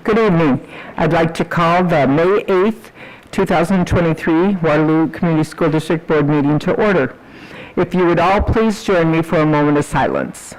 Good evening. I'd like to call the May 8th, 2023 Waterloo Community School District Board meeting to order. If you would all please join me for a moment of silence.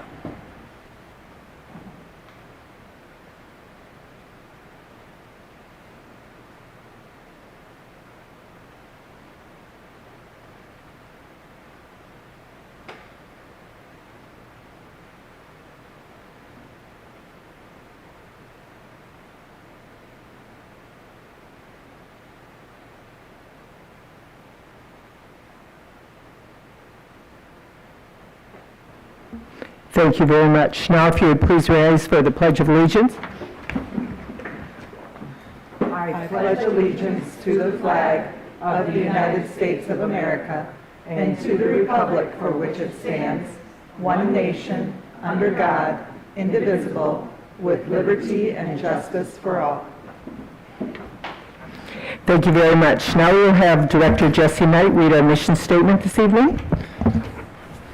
Thank you very much. Now, if you would please rise for the Pledge of Allegiance. I pledge allegiance to the flag of the United States of America and to the republic for which it stands, one nation, under God, indivisible, with liberty and justice for all. Thank you very much. Now we will have Director Jesse Knight read our mission statement this evening.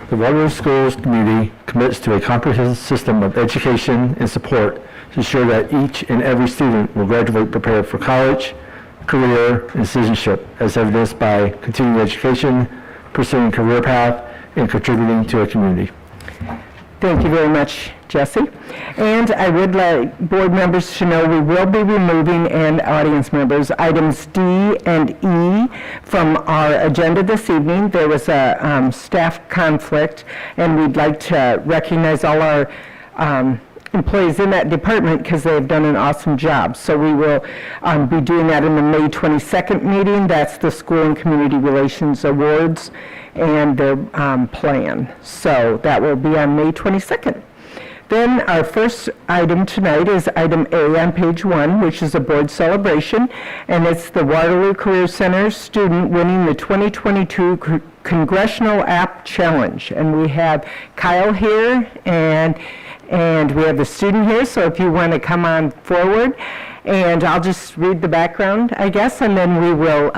The Waterloo Schools community commits to a comprehensive system of education and support to ensure that each and every student will graduate prepared for college, career, and citizenship, as evidenced by continuing education, pursuing career path, and contributing to a community. Thank you very much, Jesse. And I would like board members to know we will be removing, and audience members, items D and E from our agenda this evening. There was a staff conflict, and we'd like to recognize all our employees in that department because they have done an awesome job. So we will be doing that in the May 22nd meeting. That's the School and Community Relations Awards and their plan. So that will be on May 22nd. Then our first item tonight is item A on page 1, which is a board celebration, and it's the Waterloo Career Center student winning the 2022 Congressional App Challenge. And we have Kyle here, and we have the student here, so if you want to come on forward, and I'll just read the background, I guess, and then we will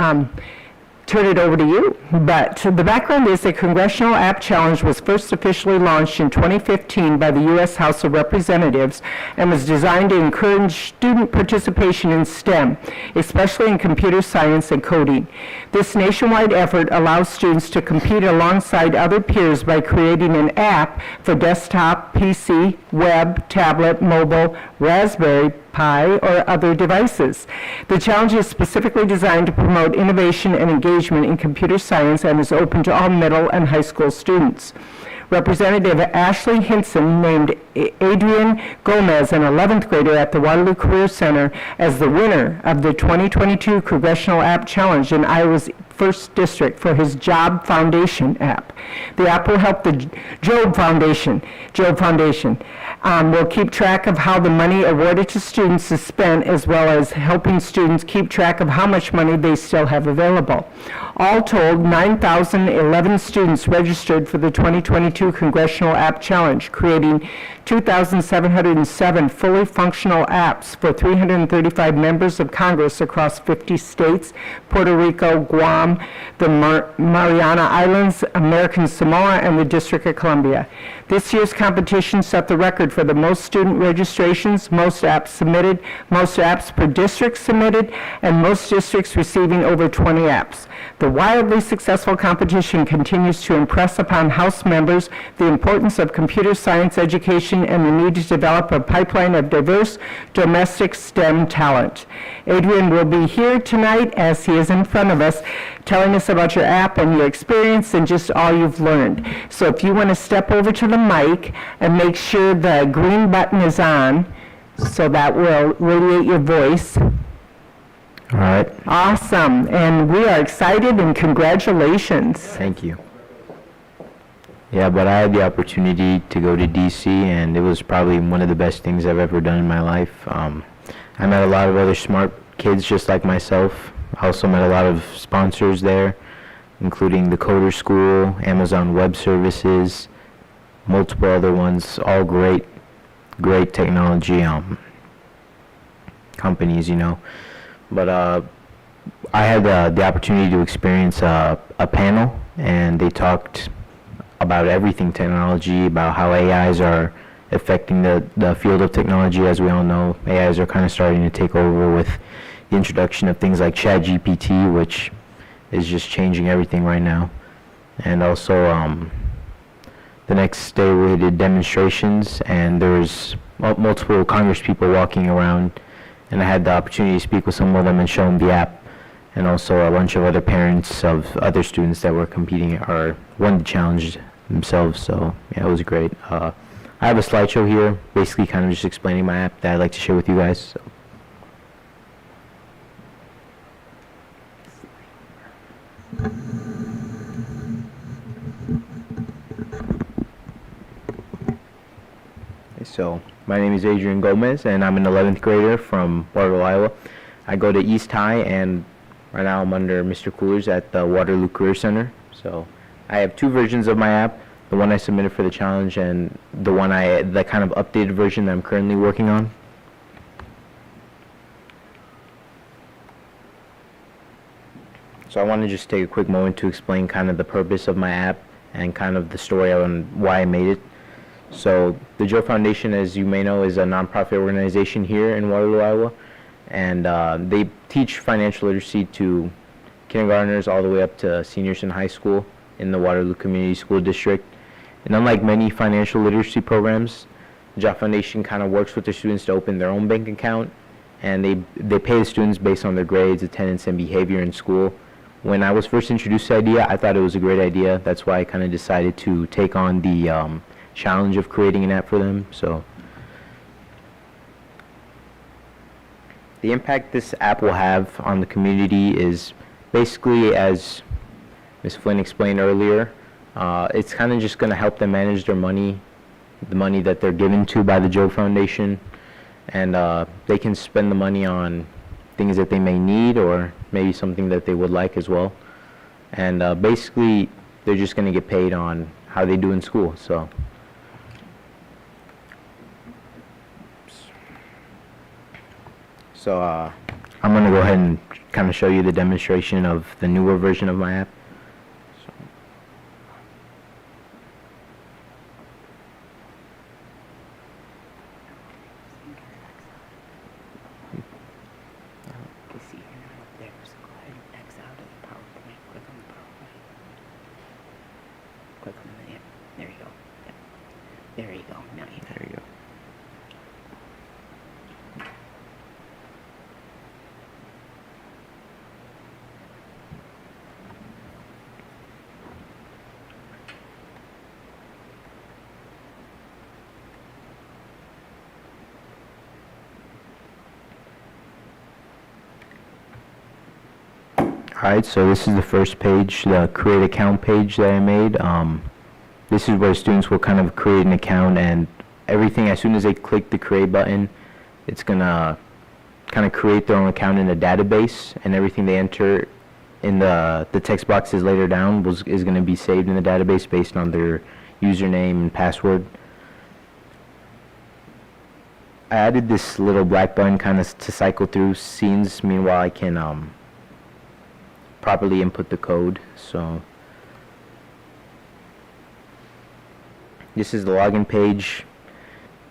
turn it over to you. But the background is the Congressional App Challenge was first officially launched in 2015 by the U.S. House of Representatives and was designed to encourage student participation in STEM, especially in computer science and coding. This nationwide effort allows students to compete alongside other peers by creating an app for desktop, PC, web, tablet, mobile, Raspberry Pi, or other devices. The challenge is specifically designed to promote innovation and engagement in computer science and is open to all middle and high school students. Representative Ashley Hinson named Adrian Gomez, an 11th grader at the Waterloo Career Center, as the winner of the 2022 Congressional App Challenge in Iowa's 1st District for his Job Foundation app. The app will help the Job Foundation will keep track of how the money awarded to students is spent, as well as helping students keep track of how much money they still have available. All told, 9,011 students registered for the 2022 Congressional App Challenge, creating 2,707 fully functional apps for 335 members of Congress across 50 states, Puerto Rico, Guam, the Mariana Islands, American Samoa, and the District of Columbia. This year's competition set the record for the most student registrations, most apps submitted, most apps per district submitted, and most districts receiving over 20 apps. The wildly successful competition continues to impress upon House members the importance of computer science education and the need to develop a pipeline of diverse domestic STEM talent. Adrian will be here tonight, as he is in front of us, telling us about your app and your experience and just all you've learned. So if you want to step over to the mic and make sure the green button is on, so that will radiate your voice. All right. Awesome. And we are excited, and congratulations. Thank you. Yeah, but I had the opportunity to go to DC, and it was probably one of the best things I've ever done in my life. I met a lot of other smart kids just like myself. I also met a lot of sponsors there, including the Coder School, Amazon Web Services, multiple other ones, all great technology companies, you know. But I had the opportunity to experience a panel, and they talked about everything technology, about how AIs are affecting the field of technology. As we all know, AIs are kind of starting to take over with the introduction of things like ChatGPT, which is just changing everything right now. And also, the next day we did demonstrations, and there was multiple Congress people walking around, and I had the opportunity to speak with some of them and show them the app, and also a bunch of other parents of other students that were competing or won the challenge themselves. So yeah, it was great. I have a slideshow here, basically kind of just explaining my app that I'd like to share with you guys. So. So, my name is Adrian Gomez, and I'm an 11th grader from Waterloo, Iowa. I go to East High, and right now I'm under Mr. Coolers at the Waterloo Career Center. So, I have two versions of my app, the one I submitted for the challenge and the kind of updated version that I'm currently working on. So I want to just take a quick moment to explain kind of the purpose of my app and kind of the story on why I made it. So the Joe Foundation, as you may know, is a nonprofit organization here in Waterloo, Iowa, and they teach financial literacy to kindergartners all the way up to seniors in high school in the Waterloo Community School District. And unlike many financial literacy programs, the Joe Foundation kind of works with their students to open their own bank account, and they pay the students based on their grades, attendance, and behavior in school. When I was first introduced to the idea, I thought it was a great idea. That's why I kind of decided to take on the challenge of creating an app for them. So the impact this app will have on the community is basically, as Ms. Flynn explained earlier, it's kind of just going to help them manage their money, the money that they're given to by the Joe Foundation, and they can spend the money on things that they may need or maybe something that they would like as well. And basically, they're just going to get paid on how they do in school. So. I'm going to go ahead and kind of show you the demonstration of the newer version of my app. Click on the, yeah, there you go. Yeah. There you go. Now you got it. There you go. Alright, so this is the first page, the create account page that I made. This is where students will kind of create an account, and everything, as soon as they click the create button, it's going to kind of create their own account in a database, and everything they enter in the text boxes later down is going to be saved in the database based on their username and password. I added this little black button kind of to cycle through scenes. Meanwhile, I can properly input the code. So this is the login page.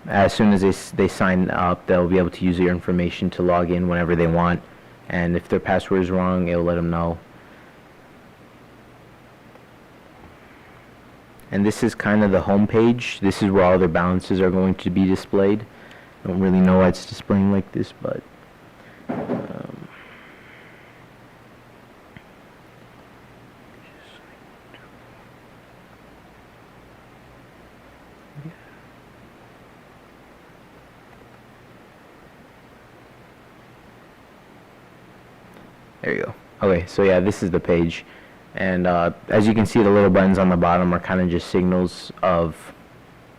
As soon as they sign up, they'll be able to use your information to log in whenever they want, and if their password is wrong, it'll let them know. And this is kind of the home page. This is where all their balances are going to be displayed. I don't really know why it's displaying like this, but there you go. Okay, so yeah, this is the page. And as you can see, the little buttons on the bottom are kind of just signals of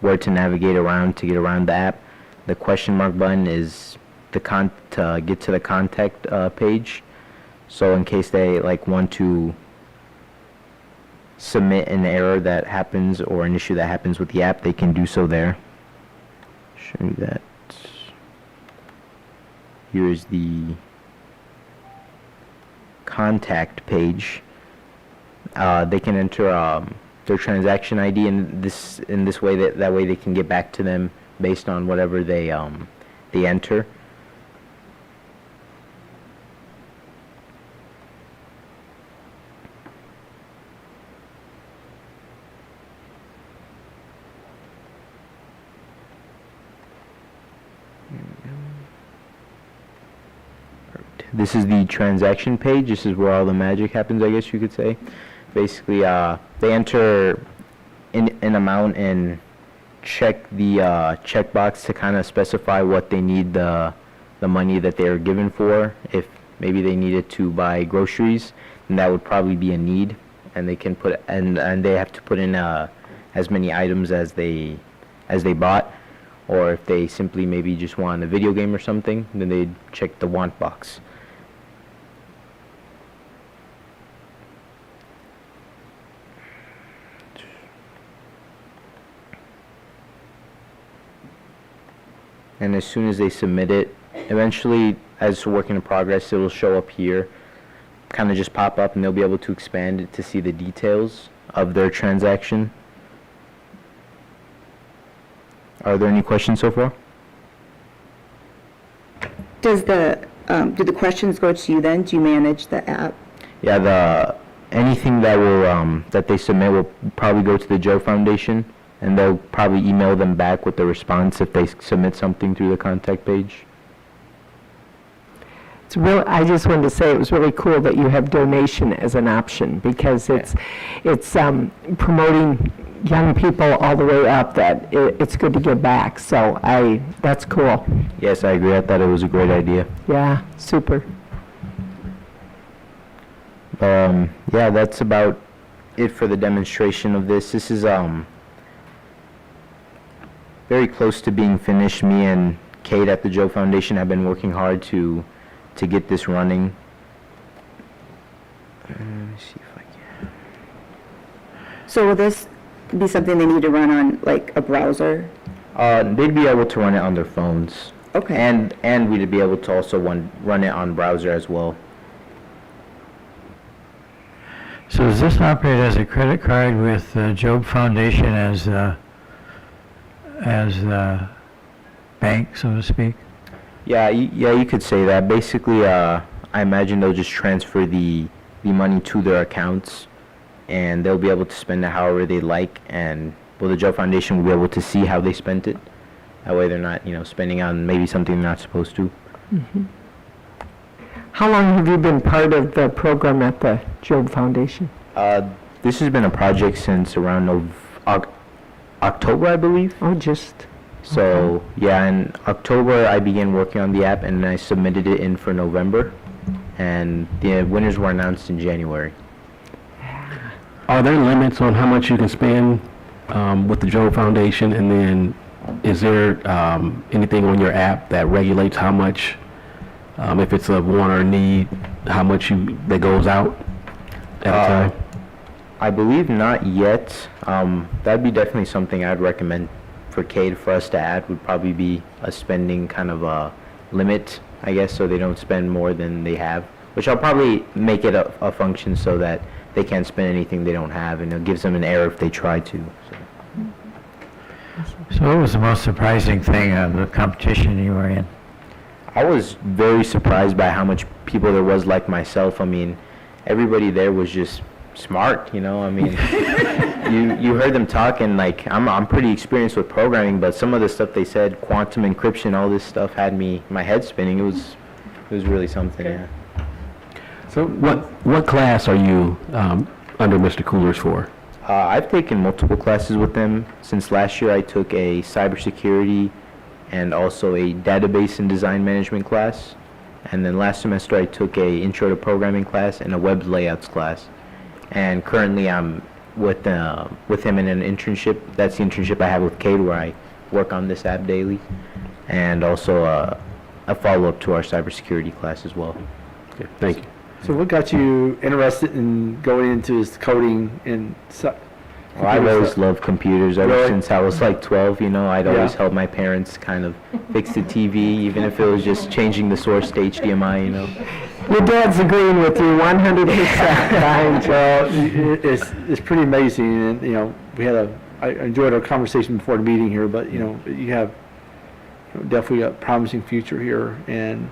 where to navigate around to get around the app. The question mark button is to get to the contact page. So in case they want to submit an error that happens or an issue that happens with the app, they can do so there. Show you that. Here's the contact page. They can enter their transaction ID in this way. That way they can get back to them based on whatever they enter. This is the transaction page. This is where all the magic happens, I guess you could say. Basically, they enter an amount and check the checkbox to kind of specify what they need the money that they are given for. If maybe they needed to buy groceries, then that would probably be a need, and they can put and they have to put in as many items as they bought. Or if they simply maybe just want a video game or something, then they'd check the want box. And as soon as they submit it, eventually, as it's a work in progress, it will show up here, kind of just pop up, and they'll be able to expand it to see the details of their transaction. Are there any questions so far? Does do the questions go to you then? Do you manage the app? Yeah, anything that will that they submit will probably go to the Joe Foundation, and they'll probably email them back with the response if they submit something through the contact page. It's real. I just wanted to say it was really cool that you have donation as an option, because it's promoting young people all the way up that it's good to give back. So that's cool. Yes, I agree. I thought it was a great idea. Yeah, super. Yeah, that's about it for the demonstration of this. This is very close to being finished. Me and Kate at the Joe Foundation have been working hard to get this running. Let me see if I can. So will this be something they need to run on like a browser? They'd be able to run it on their phones. Okay. And we'd be able to also run it on browser as well. So does this operate as a credit card with Job Foundation as bank, so to speak? Yeah, you could say that. Basically, I imagine they'll just transfer the money to their accounts, and they'll be able to spend it however they like, and the Joe Foundation will be able to see how they spent it. That way they're not, spending on maybe something they're not supposed to. Mm-hmm. How long have you been part of the program at the Job Foundation? This has been a project since around October, I believe. Oh, just... So, yeah, in October I began working on the app, and I submitted it in for November, and the winners were announced in January. Are there limits on how much you can spend with the Joe Foundation? And then is there anything on your app that regulates how much, if it's a want or need, how much that goes out at a time? I believe not yet. That'd be definitely something I'd recommend for Kate for us to add. Would probably be a spending kind of a limit, I guess, so they don't spend more than they have, which I'll probably make it a function so that they can't spend anything they don't have, and it gives them an error if they try to. So what was the most surprising thing of the competition you were in? I was very surprised by how much people there was like myself. I mean, everybody there was just smart, I mean, you heard them talk, and like I'm pretty experienced with programming, but some of the stuff they said, quantum encryption, all this stuff had my head spinning. It was really something. Yeah. So what class are you under Mr. Coolers for? I've taken multiple classes with them. Since last year, I took a cybersecurity and also a database and design management class. And then last semester, I took a intro to programming class and a web layouts class. And currently, I'm with him in an internship. That's the internship I have with Kate, where I work on this app daily, and also a follow-up to our cybersecurity class as well. Okay, thank you. So what got you interested in going into this coding and Well, I've always loved computers ever Really? since I was like 12, I'd always Yeah. help my parents kind of fix the TV, even if it was just changing the source to HDMI, Your dad's agreeing with you 100%, Brian. Well, it's pretty amazing, and we had I enjoyed our conversation before the meeting here, but you have definitely a promising future here. And,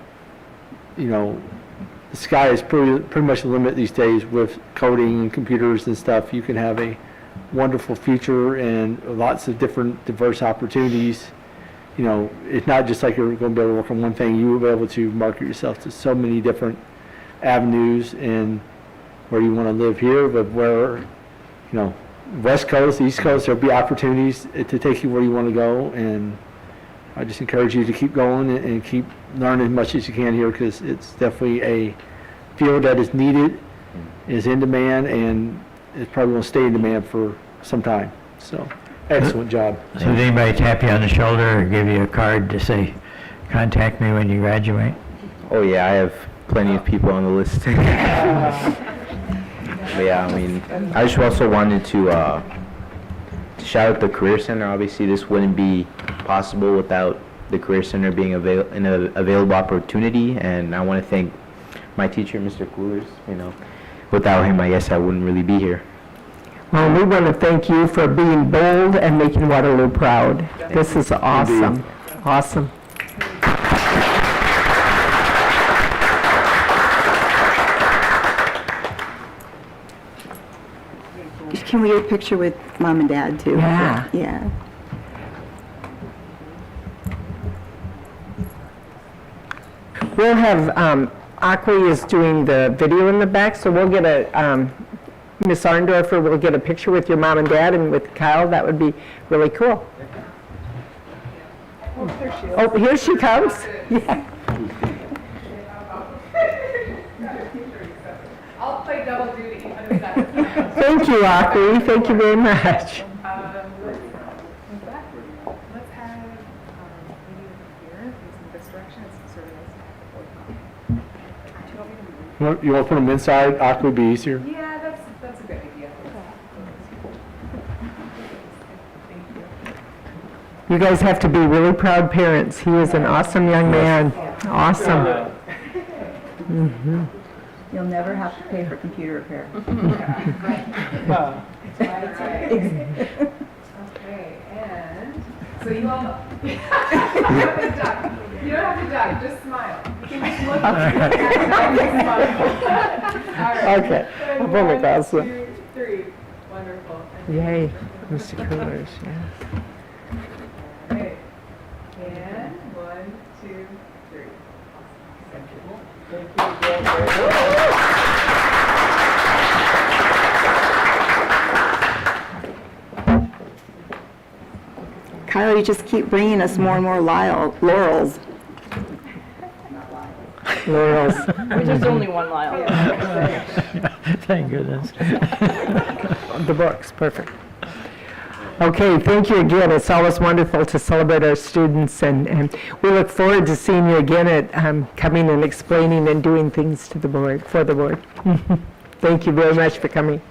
the sky is pretty much the limit these days with coding and computers and stuff. You can have a wonderful future and lots of different diverse opportunities. It's not just like you're going to be able to work on one thing. You will be able to market yourself to so many different avenues and where you want to live here, but where, West Coast, East Coast, there'll be opportunities to take you where you want to go. And I just encourage you to keep going and keep learning as much as you can here, because it's definitely a field that is needed, is in demand, and it's probably going to stay in demand for some time. So, excellent job. So did anybody tap you on the shoulder or give you a card to say, contact me when you graduate? Oh yeah, I have plenty of people on the list. But yeah, I mean, I just also wanted to shout out the Career Center. Obviously, this wouldn't be possible without the Career Center being an available opportunity, and I want to thank my teacher, Mr. Coolers. Without him, I guess I wouldn't really be here. Well, we want to thank you for being bold and making Waterloo proud. This is awesome. Awesome. Can we get a picture with Mom and Dad, too? Yeah. Yeah. We'll have, Aqua is doing the video in the back, so we'll get Miss Arndorfer will get a picture with your mom and dad and with Kyle. That would be really cool. Oh, here she comes. Yeah. I'll play double duty. Thank you, Aqua. Thank you very much. Let's have maybe here, facing this direction. It's sort of nice to have the board. You want to put them inside? Aqua would be easier. Yeah, that's a good idea. Thank you. You guys have to be really proud parents. He is an awesome young man. Awesome. You'll never have to pay for computer repair. Okay, and so you all, you don't have to duck. You don't have to duck, just smile. You can just look at and smile. All right. Okay. So I've only got 1, some. 2, 3. Wonderful. Yay, Mr. Coolers, yeah. All right. And 1, 2, 3. Kyle, you just keep bringing us more and more laurels. Laurels. There's only one Lyle. Thank goodness. The books, perfect. Okay, thank you again. It's always wonderful to celebrate our students, and we look forward to seeing you again at coming and explaining and doing things to the board, for the board. Thank you very much for coming.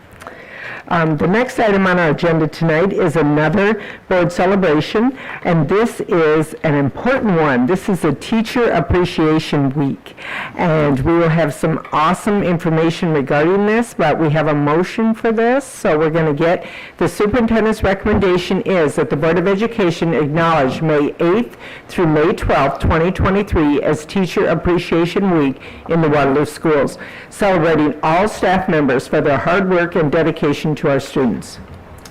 The next item on our agenda tonight is another board celebration, and this is an important one. This is a Teacher Appreciation Week, and we will have some awesome information regarding this, but we have a motion for this, so we're going to get, the superintendent's recommendation is that the Board of Education acknowledge May 8th through May 12th, 2023 as Teacher Appreciation Week in the Waterloo schools, celebrating all staff members for their hard work and dedication to our students.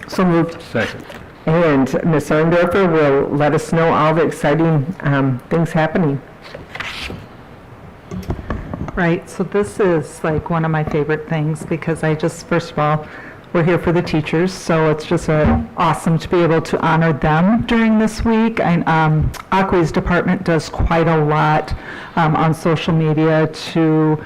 So moved. Second. And Ms. Arndorfer will let us know all the exciting things happening. Right, so this is like one of my favorite things because first of all, we're here for the teachers, so it's just awesome to be able to honor them during this week. And Aqua's department does quite a lot on social media to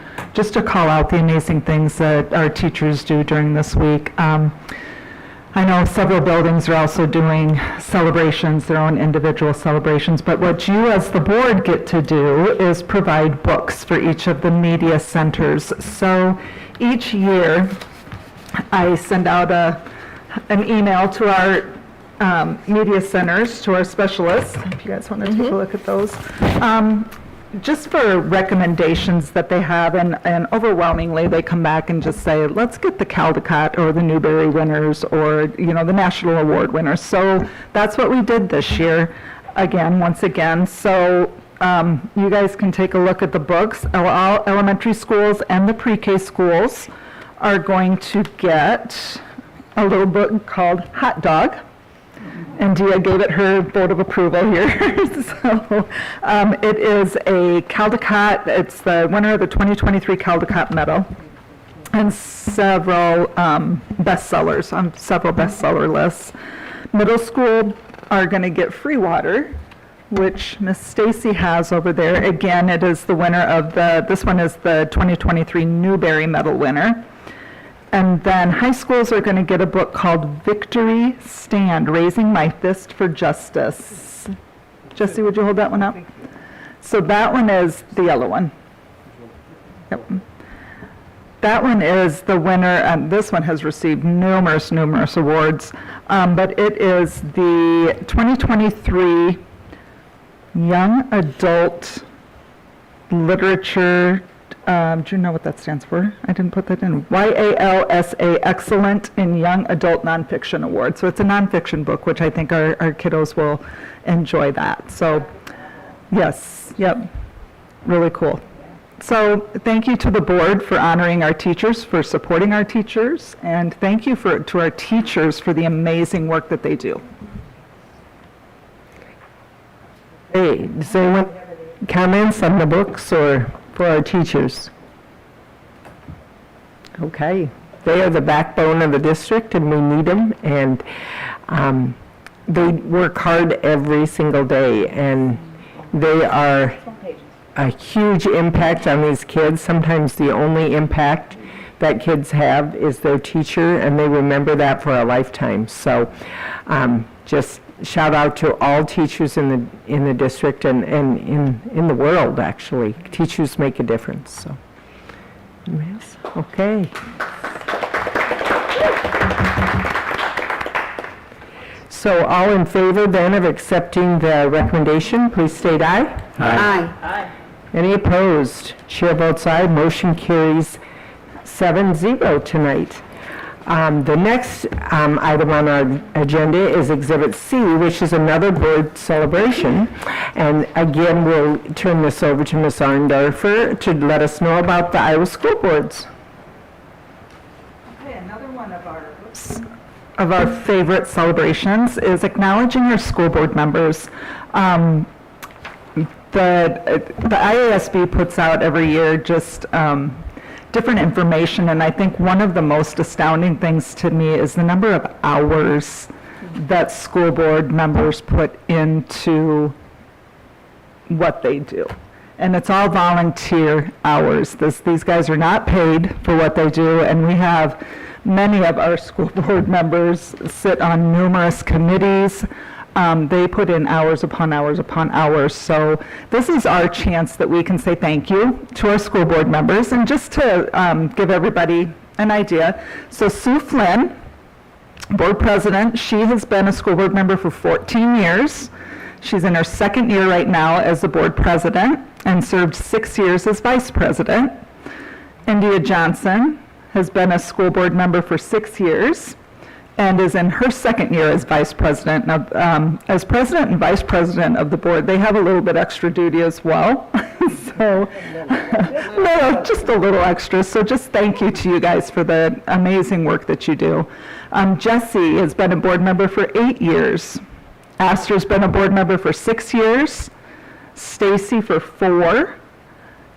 call out the amazing things that our teachers do during this week. I know several buildings are also doing celebrations, their own individual celebrations, but what you as the board get to do is provide books for each of the media centers. So each year, I send out an email to our media centers, to our specialists, if you guys want to take a look at those, just for recommendations that they have, and overwhelmingly they come back and just say, let's get the Caldecott or the Newbery winners or, the national award winners. So that's what we did this year. again, once again. So you guys can take a look at the books. All elementary schools and the pre-K schools are going to get a little book called Hot Dog. And Dia gave it her vote of approval here. So it is a Caldecott, it's the winner of the 2023 Caldecott Medal, and several bestsellers, on several bestseller lists. Middle school are going to get free water, which Miss Stacy has over there. Again, it is the winner of this one is the 2023 Newbery Medal winner. And then high schools are going to get a book called Victory Stand, Raising My Fist for Justice. Jesse, would you hold that one up? So that one is the yellow one. Yep. That one is the winner, and this one has received numerous awards, but it is the 2023 Young Adult Literature, do you know what that stands for? I didn't put that in. YALSA Excellent in Young Adult Nonfiction Award. So it's a nonfiction book, which I think our kiddos will enjoy that. So yes, yep, really cool. So thank you to the board for honoring our teachers, for supporting our teachers, and thank you to our teachers for the amazing work that they do. Hey, does anyone have any comments on the books or for our teachers? Okay, they are the backbone of the district and we need them, and they work hard every single day, and they are a huge impact on these kids. Sometimes the only impact that kids have is their teacher, and they remember that for a lifetime. So just shout out to all teachers in the district and in the world, actually. Teachers make a difference. So, yes, okay. So all in favor then of accepting the recommendation, please state aye. Aye. Any opposed? Chair votes aye. Motion carries 7-0 tonight. The next item on our agenda is Exhibit C, which is another board celebration. And again, we'll turn this over to Ms. Arndorfer to let us know about the Iowa School Boards. Okay, another one of our favorite celebrations is acknowledging our school board members. The IASB puts out every year just different information, and I think one of the most astounding things to me is the number of hours that school board members put into what they do. And it's all volunteer hours. These guys are not paid for what they do, and we have many of our school board members sit on numerous committees. They put in hours upon hours upon hours. So this is our chance that we can say thank you to our school board members. And just to give everybody an idea, so Sue Flynn, board president, she has been a school board member for 14 years. She's in her second year right now as the board president and served 6 years as vice president. India Johnson has been a school board member for 6 years and is in her second year as vice president. Now, as president and vice president of the board, they have a little bit extra duty as well. So, no, just a little extra. So just thank you to you guys for the amazing work that you do. Jesse has been a board member for 8 years. Aster's been a board member for 6 years. Stacy for 4.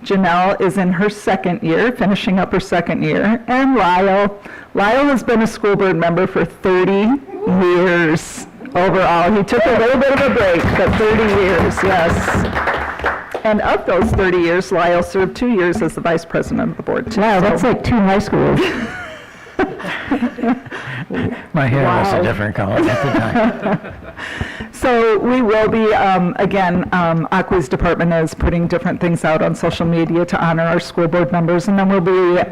Janelle is in her second year, finishing up her second year. And Lyle has been a school board member for 30 years overall. He took a little bit of a break, but 30 years, yes. And of those 30 years, Lyle served 2 years as the vice president of the board, too. Wow, that's like 2 high schools. My hair was a different color at the time. So we will be, again, Aqua's department is putting different things out on social media to honor our school board members, and then we'll be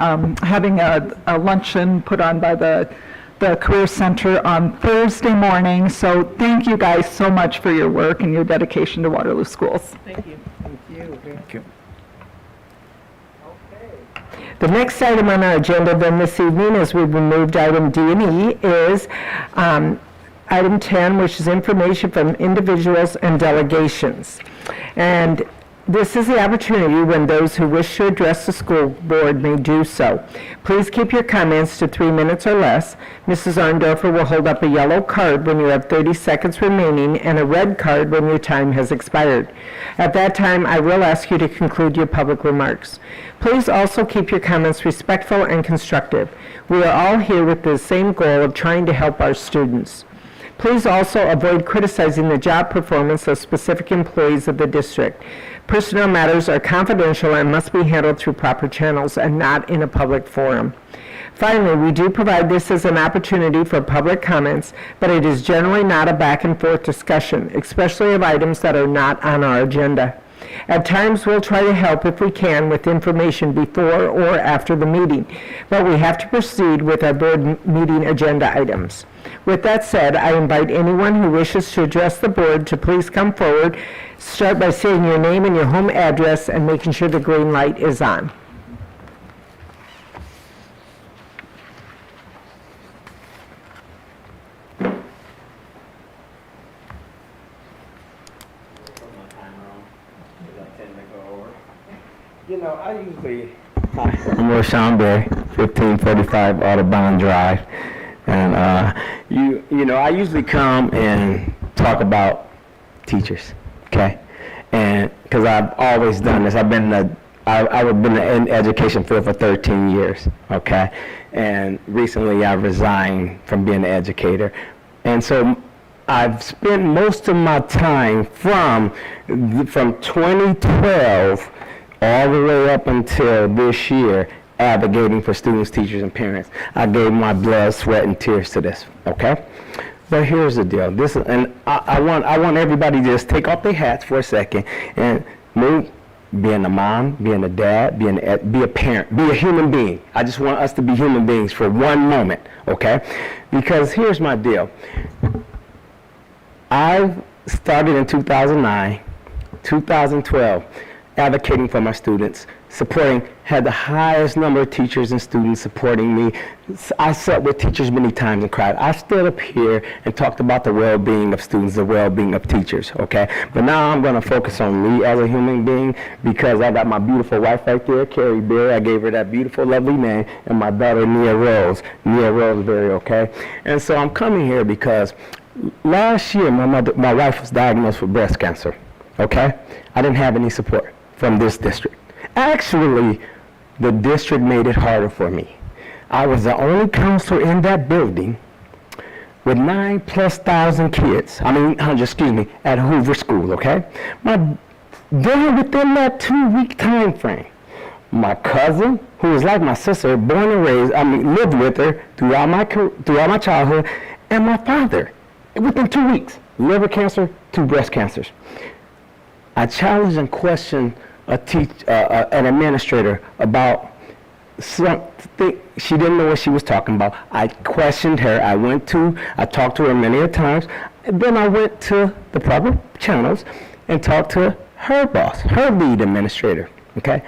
having a luncheon put on by the Career Center on Thursday morning. So thank you guys so much for your work and your dedication to Waterloo schools. Thank you. Thank you. The next item on our agenda then this evening, as we've removed item D and E, is item 10, which is information from individuals and delegations. And this is the opportunity when those who wish to address the school board may do so. Please keep your comments to 3 minutes or less. Mrs. Arndorfer will hold up a yellow card when you have 30 seconds remaining and a red card when your time has expired. At that time, I will ask you to conclude your public remarks. Please also keep your comments respectful and constructive. We are all here with the same goal of trying to help our students. Please also avoid criticizing the job performance of specific employees of the district. Personnel matters are confidential and must be handled through proper channels and not in a public forum. Finally, we do provide this as an opportunity for public comments, but it is generally not a back and forth discussion, especially of items that are not on our agenda. At times, we'll try to help if we can with information before or after the meeting, but we have to proceed with our board meeting agenda items. With that said, I invite anyone who wishes to address the board to please come forward. Start by saying your name and your home address and making sure the green light is on. You know, I usually, I'm Roshan Berry, 1545 Audubon Drive, and you know, I usually come and talk about teachers, okay? And because I've always done this, I've been in the education field for 13 years, okay? And recently I resigned from being an educator, and so I've spent most of my time from 2012 all the way up until this year advocating for students, teachers, and parents. I gave my blood, sweat, and tears to this, okay? But here's the deal. I want everybody to just take off their hats for a second and move, being a mom, being a dad, be a parent, be a human being. I just want us to be human beings for one moment, okay? Because here's my deal. I started in 2009, 2012, advocating for my students, had the highest number of teachers and students supporting me. I sat with teachers many times and cried. I stood up here and talked about the well-being of students, the well-being of teachers, okay? But now I'm going to focus on me as a human being because I got my beautiful wife right there, Carrie Berry. I gave her that beautiful, lovely name, and my daughter, Nia Rose Berry, okay? And so I'm coming here because last year my wife was diagnosed with breast cancer, okay? I didn't have any support from this district. Actually, the district made it harder for me. I was the only counselor in that building with 9,000+ kids. At Hoover School, okay? Then within that 2-week time frame, my cousin, who was like my sister, born and raised, lived with her throughout my childhood, and my father, within 2 weeks, liver cancer, 2 breast cancers. I challenged and questioned an administrator about something. She didn't know what she was talking about. I questioned her. I talked to her many a times. And then I went to the proper channels and talked to her boss, her lead administrator, okay?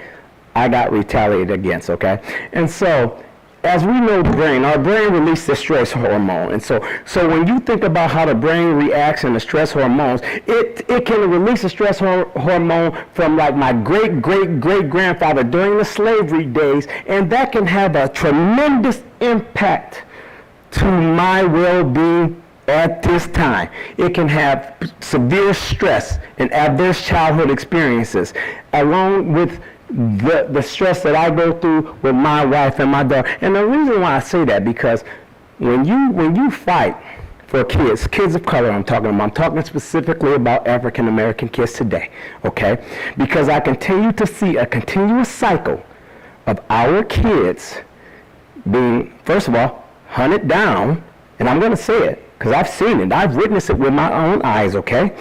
I got retaliated against, okay? And so, as we know, our brain releases the stress hormone. And so when you think about how the brain reacts and the stress hormones, it can release the stress hormone from like my great-great-great-grandfather during the slavery days, and that can have a tremendous impact to my well-being at this time. It can have severe stress and adverse childhood experiences, along with the stress that I go through with my wife and my daughter. And the reason why I say that, because when you fight for kids of color, I'm talking specifically about African American kids today, okay? Because I continue to see a continuous cycle of our kids being, first of all, hunted down, and I'm going to say it because I've seen it, I've witnessed it with my own eyes, okay?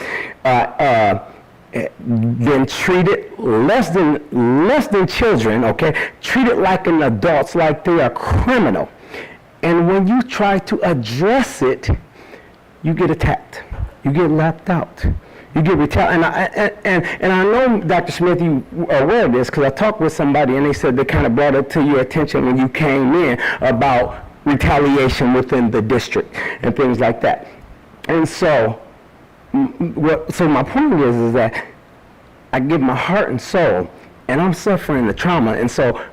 Been treated less than children, okay? Treated like an adults, like they are criminal. And when you try to address it, you get attacked. You get laughed out. You get retaliated. And I know, Dr. Smith, you are aware of this because I talked with somebody and they said they kind of brought it to your attention when you came in about retaliation within the district and things like that. And so, so my point is that I give my heart and soul, and I'm suffering the trauma, and so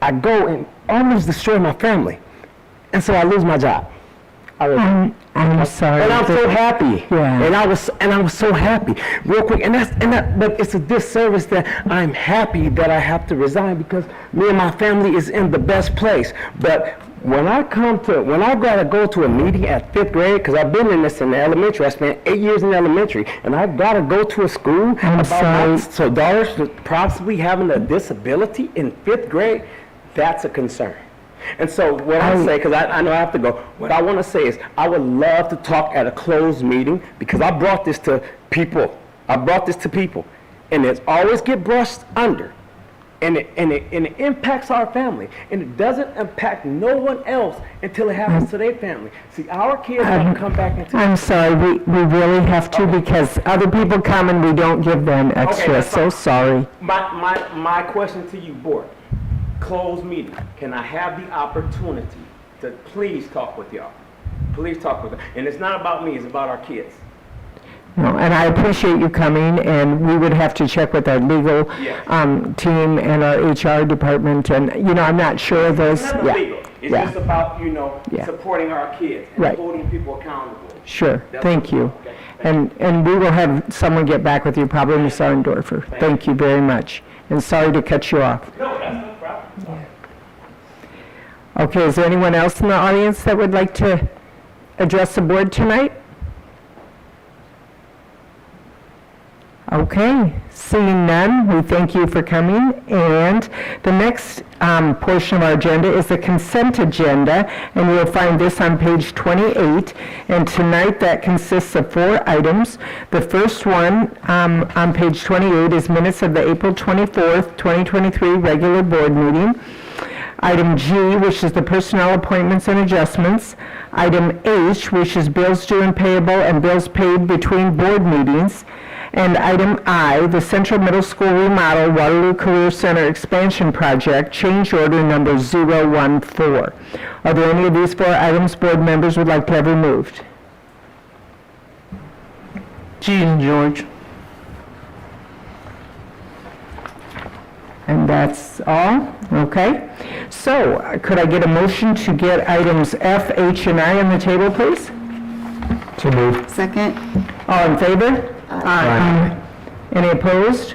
I go and almost destroy my family, and so I lose my job. I'm sorry. And I'm so happy. Yeah. And I was so happy. Real quick, but it's a disservice that I'm happy that I have to resign because me and my family is in the best place. But when I gotta go to a meeting at 5th grade, because I've been in this in the elementary, I spent 8 years in elementary, and I gotta go to a school so daughters possibly having a disability in 5th grade, that's a concern. And so what I say, because I know I have to go, what I want to say is I would love to talk at a closed meeting because I brought this to people. And it's always get brushed under. And it impacts our family. And it doesn't impact no one else until it happens to their family. See, our kids don't come back into I'm sorry, we really have to because other people come and we don't give them extra. that's So sorry. My question to you, board. Closed meeting. Can I have the opportunity to please talk with y'all? Please talk with them. And it's not about me, it's about our kids. No, and I appreciate you coming, and we would have to check with our legal team and our HR department, and, I'm not sure of this. It's not illegal. It's just about, supporting our kids and Right. holding people accountable. Sure, thank you. Okay. And we will have someone get back with you, probably Ms. Arndorfer. Thank you very much, and sorry to cut you off. No, that's no problem. Okay, is there anyone else in the audience that would like to address the board tonight? Okay, seeing none, we thank you for coming. And the next portion of our agenda is the consent agenda, and you'll find this on page 28. And tonight that consists of 4 items. The first one on page 28 is minutes of the April 24th, 2023 regular board meeting. Item G, which is the personnel appointments and adjustments. Item H, which is bills due and payable and bills paid between board meetings. And item I, the Central Middle School remodel Waterloo Career Center expansion project, change order number 014. Are there any of these 4 items board members would like to have removed? Jean George. And that's all? Okay. So, could I get a motion to get items F, H, and I on the table, please? So moved. Second? All in favor? Aye. Any opposed?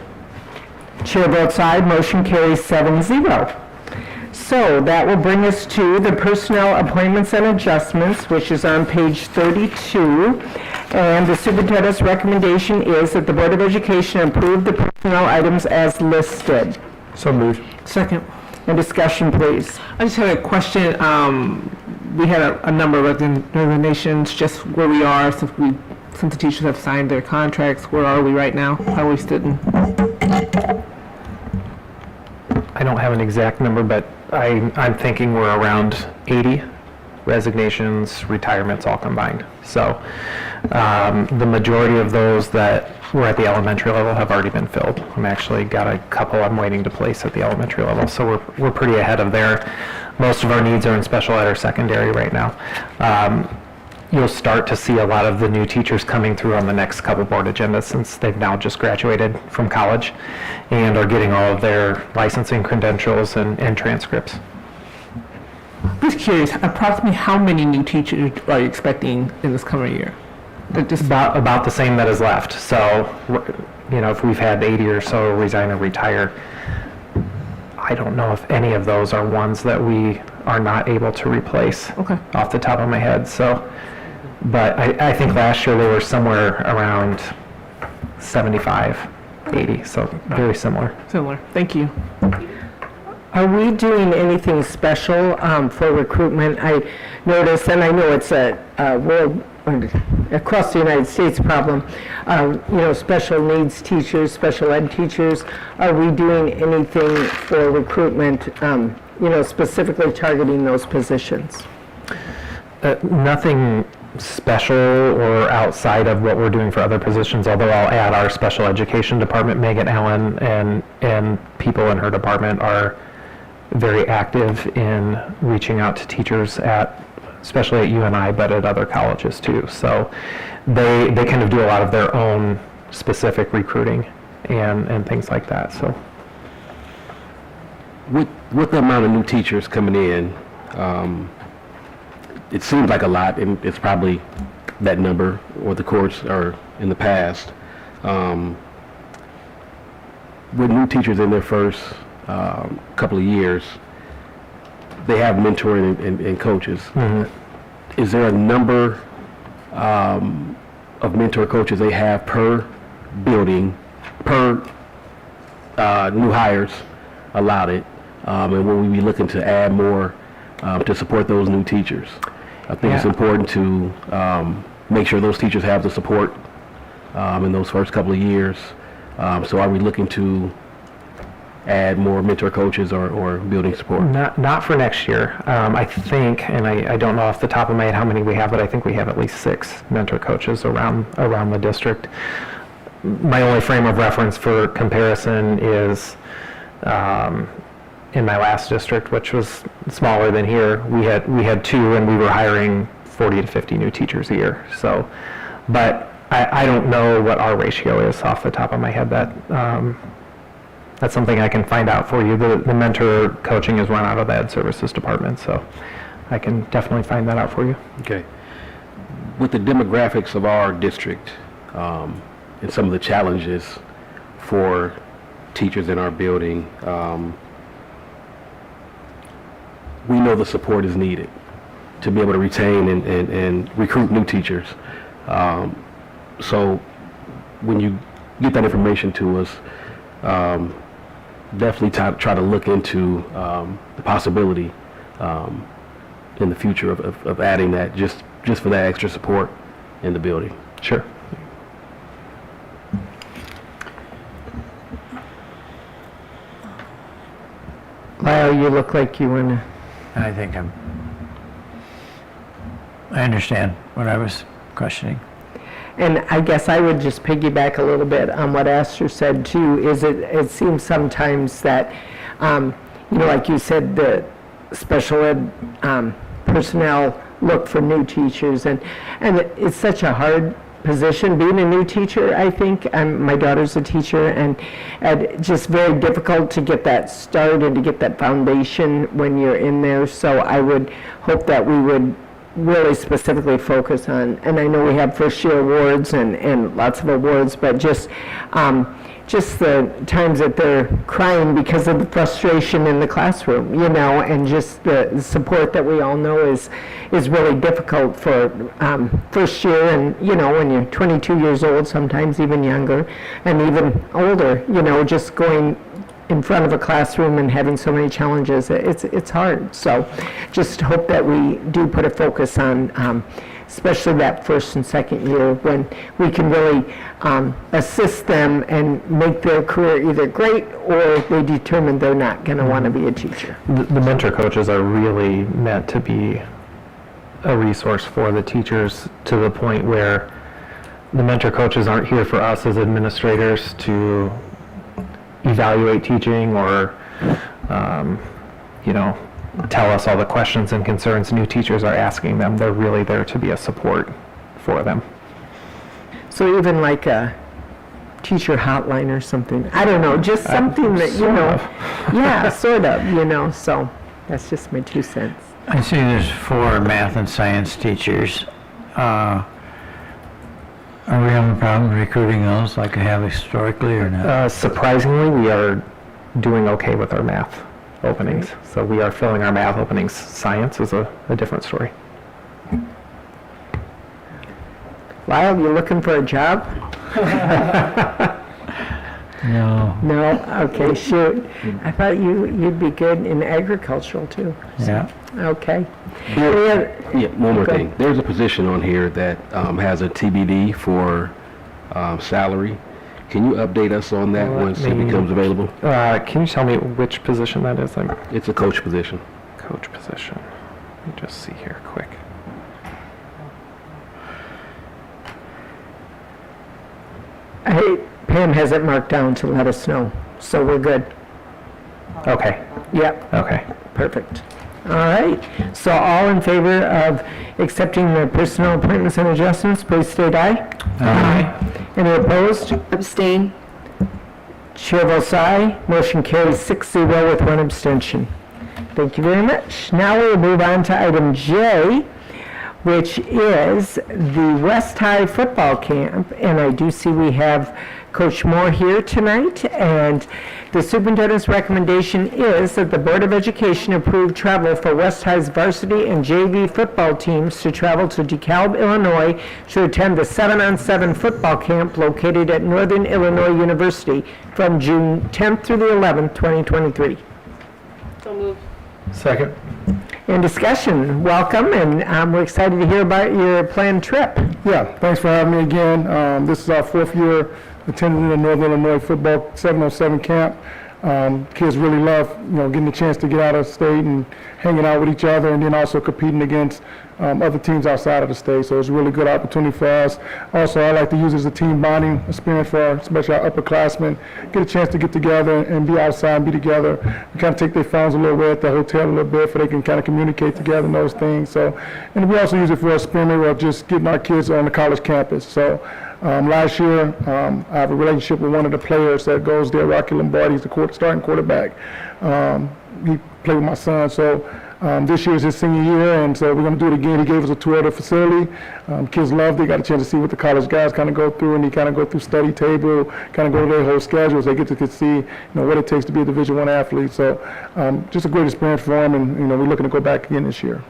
Chair votes aye, motion carries 7-0. So that will bring us to the personnel appointments and adjustments, which is on page 32. And the superintendent's recommendation is that the Board of Education approve the personnel items as listed. So moved. Second. And discussion, please. I just had a question. We had a number of resignations, just where we are since the teachers have signed their contracts. Where are we right now? How are we sitting? I don't have an exact number, but I'm thinking we're around 80 resignations, retirements all combined. So the majority of those that were at the elementary level have already been filled. I'm actually got a couple I'm waiting to place at the elementary level, so we're pretty ahead of there. Most of our needs are in special ed or secondary right now. You'll start to see a lot of the new teachers coming through on the next couple board agendas since they've now just graduated from college and are getting all of their licensing credentials and transcripts. Just curious, approximately how many new teachers are you expecting in this coming year? Just about the same that is left. So, if we've had 80 or so resign or retire, I don't know if any of those are ones that we are not able to replace off the top of my head. So, but I think last year they were somewhere around 75, 80, so very similar. Similar. Thank you. Are we doing anything special for recruitment? I noticed, and I know it's a world, across the United States problem, special needs teachers, special ed teachers. Are we doing anything for recruitment, specifically targeting those positions? Nothing special or outside of what we're doing for other positions, although I'll add our special education department, Megan Allen, and people in her department are very active in reaching out to teachers at especially at UNI, but at other colleges too. So they kind of do a lot of their own specific recruiting and things like that. So With the amount of new teachers coming in, it seems like a lot, and it's probably that number or the course or in the past. With new teachers in their first couple of years, they have mentoring and coaches. Is there a number of mentor coaches they have per building, per new hires allotted? And will we be looking to add more to support those new teachers? I think it's important to make sure those teachers have the support in those first couple of years. So are we looking to add more mentor coaches or building support? not for next year. I think, and I don't know off the top of my head how many we have, but I think we have at least 6 mentor coaches around the district. My only frame of reference for comparison is in my last district, which was smaller than here. We had 2, and we were hiring 40 to 50 new teachers a year. So, but I don't know what our ratio is off the top of my head. That's something I can find out for you. The mentor coaching is run out of the Ed Services Department, so I can definitely find that out for you. Okay. With the demographics of our district and some of the challenges for teachers in our building, we know the support is needed to be able to retain and recruit new teachers. So when you get that information to us, definitely try to look into the possibility in the future of adding that just for that extra support in the building. Sure. Lyle, you look like you want to... I think I understand what I was questioning. And I guess I would just piggyback a little bit on what Astor said too, is it seems sometimes that, like you said, the special ed personnel look for new teachers, and it's such a hard position, being a new teacher, I think. My daughter's a teacher, and just very difficult to get that start and to get that foundation when you're in there. So I would hope that we would really specifically focus on, and I know we have first year awards and lots of awards, but just the times that they're crying because of the frustration in the classroom, and just the support that we all know is really difficult for first year, and when you're 22 years old, sometimes even younger, and even older, just going in front of a classroom and having so many challenges, it's hard. So just hope that we do put a focus on especially that first and second year, when we can really assist them and make their career either great or they determine they're not going to want to be a teacher. The mentor coaches are really meant to be a resource for the teachers, to the point where the mentor coaches aren't here for us as administrators to evaluate teaching or, tell us all the questions and concerns new teachers are asking them. They're really there to be a support for them. So even like a teacher hotline or something, I don't know, just something that, yeah, sort of, so that's just my 2 cents. I see there's 4 math and science teachers. Are we having a problem recruiting those like I have historically or not? Surprisingly, we are doing okay with our math openings. So we are filling our math openings. Science is a different story. Lyle, you looking for a job? No. No? Okay, shoot. I thought you'd be good in agricultural too. Yeah. Okay. Yeah, one more thing. There's a position on here that has a TBD for salary. Can you update us on that once it becomes available? Can you tell me which position that is? It's a coach position. Coach position. Let me just see here quick. Pam has it marked down to let us know, so we're good. Okay. Yep, Okay. perfect. All right, so all in favor of accepting the personnel appointments and adjustments, please state aye. Aye. Any opposed? Abstain? Chair votes aye. Motion carries 6-0 with one abstention. Thank you very much. Now we'll move on to item J, which is the West High football camp. And I do see we have Coach Moore here tonight. And the superintendent's recommendation is that the Board of Education approve travel for West High's varsity and JV football teams to travel to DeKalb, Illinois to attend the 7-on-7 football camp located at Northern Illinois University from June 10th through the 11th, 2023. Second. In discussion, welcome, and we're excited to hear about your planned trip. Yeah, thanks for having me again. This is our 4th year attending the Northern Illinois Football 707 camp. Kids really love, getting the chance to get out of state and hanging out with each other, and then also competing against other teams outside of the state. So it's a really good opportunity for us. Also, I like to use it as a team bonding experience for especially our upperclassmen. Get a chance to get together and be outside and be together. We kind of take their phones a little bit at the hotel a little bit so they can kind of communicate together and those things. So, and we also use it for a experiment of just getting our kids on the college campus. So last year, I have a relationship with one of the players that goes there, Rocky Lombardi. He's the starting quarterback. He played with my son. So this year is his senior year, and so we're going to do it again. He gave us a tour of the facility. Kids loved it. Got a chance to see what the college guys kind of go through, and he kind of go through study table, kind of go to their whole schedules. They get to see, what it takes to be a Division I athlete. So just a great experience for them, and we're looking to go back again this year.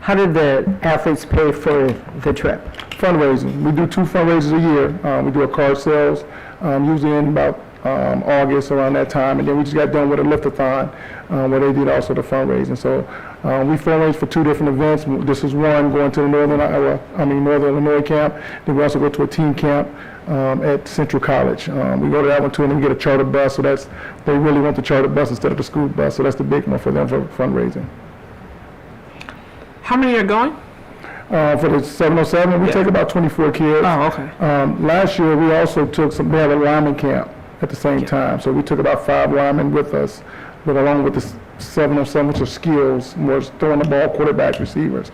How did the athletes pay for the trip? Fundraising. We do 2 fundraisers a year. We do a card sales, usually in about August, around that time, and then we just got done with a lift-a-thon where they did also the fundraising. So we fundraise for 2 different events. This is one going to the Northern Illinois camp. Then we also go to a team camp at Central College. We go to that one too, and then we get a charter bus. So they really want the charter bus instead of the school bus. So that's the big one for them for fundraising. How many are going? For the 707, we take about 24 kids. Oh, okay. Last year, we also took we had a lineman camp at the same time. So we took about 5 linemen with us, but along with the 707, which are skills, was throwing the ball, quarterbacks, receivers.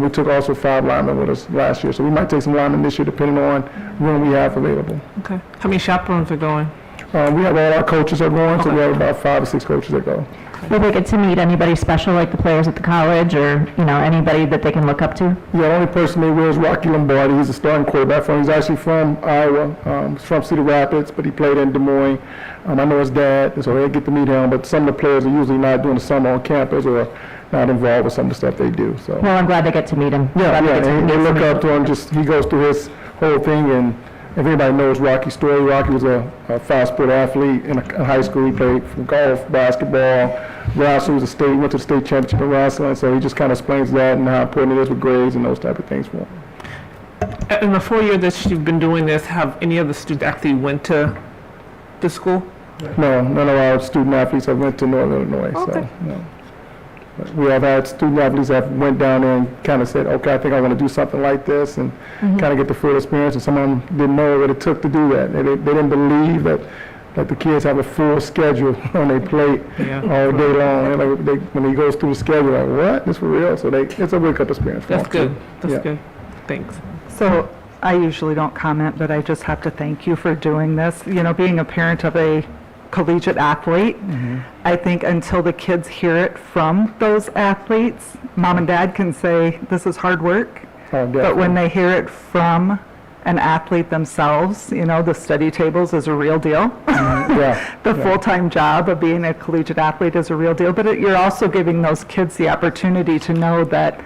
We took also 5 linemen with us last year. So we might take some linemen this year, depending on when we have available. Okay. How many chaperones are going? We have all our coaches are going, so we have about 5 or 6 coaches that go. Will they get to meet anybody special, like the players at the college, or anybody that they can look up to? Yeah, the only person they will is Rocky Lombardi. He's a starting quarterback he's actually from Iowa. He's from Cedar Rapids, but he played in Des Moines. I know his dad, so they get to meet him. But some of the players are usually not doing the summer on campus or not involved with some of the stuff they do. So. Well, I'm glad they get to meet him. And they look up to him. He goes through his whole thing, and if anybody knows Rocky's story, Rocky was a fast-sport athlete in high school. He played for golf, basketball, wrestling. Went to the state championship in wrestling. So he just kind of explains that and how important it is with grades and those type of things for him. In the 4 years that you've been doing this, have any of the students actually went to the school? No, none of our student athletes have went to Northern Illinois. Okay. So, no. But we have had student athletes that went down there and kind of said, okay, I think I want to do something like this, and kind of get the full experience. And some of them didn't know what it took to do that. They didn't believe that the kids have a full schedule on their plate all day long. When he goes through the schedule, like, what? This for real? So it's a wake-up experience for That's them. good. That's good. Thanks. So I usually don't comment, but I just have to thank you for doing this. Being a parent of a collegiate athlete, I think until the kids hear it from those athletes, mom and dad can say this is hard work, but when they hear it from an athlete themselves, the study tables is a real deal. The full-time job of being a collegiate athlete is a real deal, but you're also giving those kids the opportunity to know that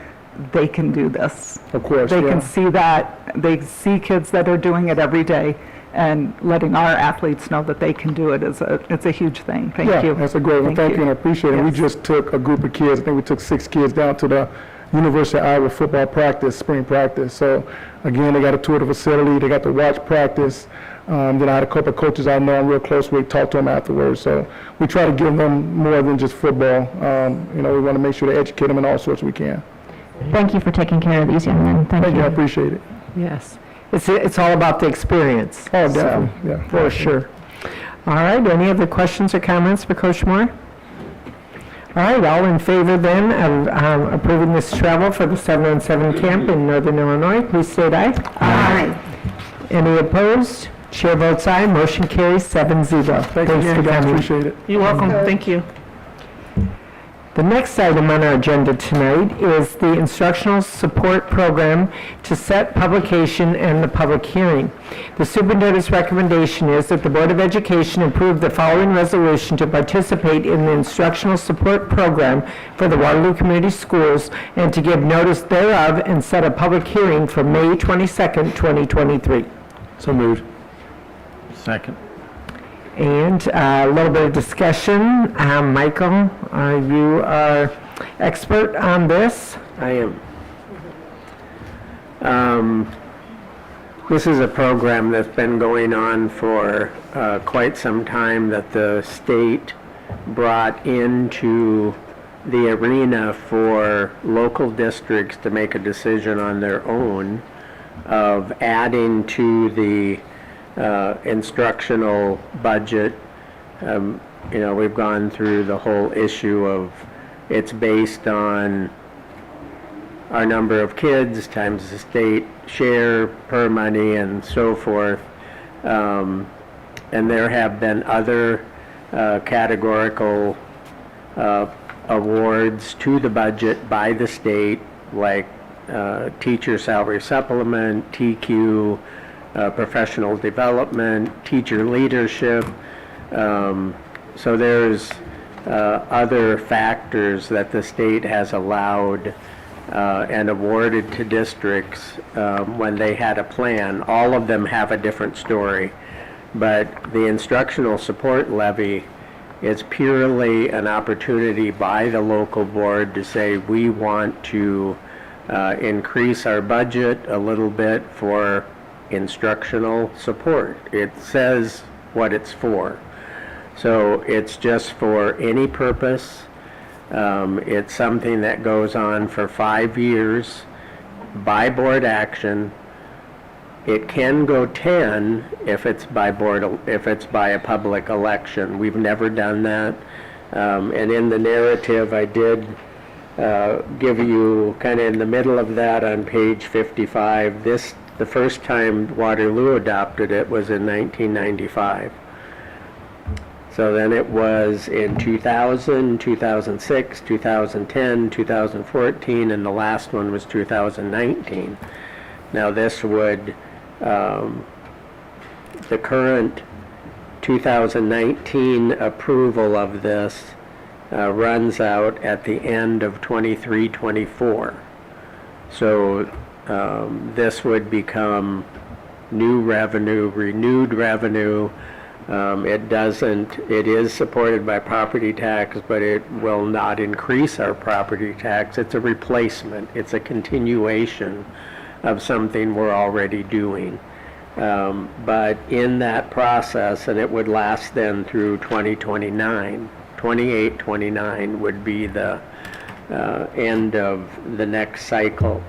they can do this. Of course, they can see that. They see kids that are doing it every day, and letting our athletes know that they can do it it's a huge thing. Thank you. That's a great one. Thank you, and I appreciate it. Yes. We just took a group of kids. I think we took 6 kids down to the University of Iowa football practice, spring practice. So again, they got a tour of the facility. They got to watch practice. Then I had a couple of coaches I know I'm real close with, talk to them afterwards. So we try to give them more than just football. We want to make sure to educate them in all sorts we can. Thank you for taking care of these young men. Thank you. I appreciate it. Yes. It's all about the experience. Oh, definitely. Yeah. For sure. All right, any other questions or comments for Coach Moore? All right, all in favor then of approving this travel for the 7-on-7 camp in Northern Illinois, please state aye. Aye. Any opposed? Chair votes aye, motion carries 7-0. Thanks again, guys, appreciate it. You're welcome, thank you. The next item on our agenda tonight is the Instructional Support Program to set publication and the public hearing. The superintendent's recommendation is that the Board of Education approve the following resolution to participate in the Instructional Support Program for the Waterloo Community Schools and to give notice thereof and set a public hearing for May 22nd, 2023. So moved. Second. And a little bit of discussion. Michael, you are expert on this. I am. This is a program that's been going on for quite some time that the state brought into the arena for local districts to make a decision on their own of adding to the instructional budget. We've gone through the whole issue of it's based on our number of kids times the state share per money and so forth. And there have been other categorical awards to the budget by the state, like teacher salary supplement, TQ, professional development, teacher leadership. So there's other factors that the state has allowed and awarded to districts when they had a plan. All of them have a different story, but the instructional support levy is purely an opportunity by the local board to say we want to increase our budget a little bit for instructional support. It says what it's for. So it's just for any purpose. It's something that goes on for 5 years by board action. It can go 10 if it's by a public election. We've never done that. And in the narrative, I did give you kind of in the middle of that on page 55. The first time Waterloo adopted it was in 1995. So then it was in 2000, 2006, 2010, 2014, and the last one was 2019. Now this would, the current 2019 approval of this runs out at the end of 23-24. So this would become new revenue, renewed revenue. It is supported by property tax, but it will not increase our property tax. It's a replacement. It's a continuation of something we're already doing. But in that process, and it would last then through 2029, 28, 29 would be the end of the next cycle.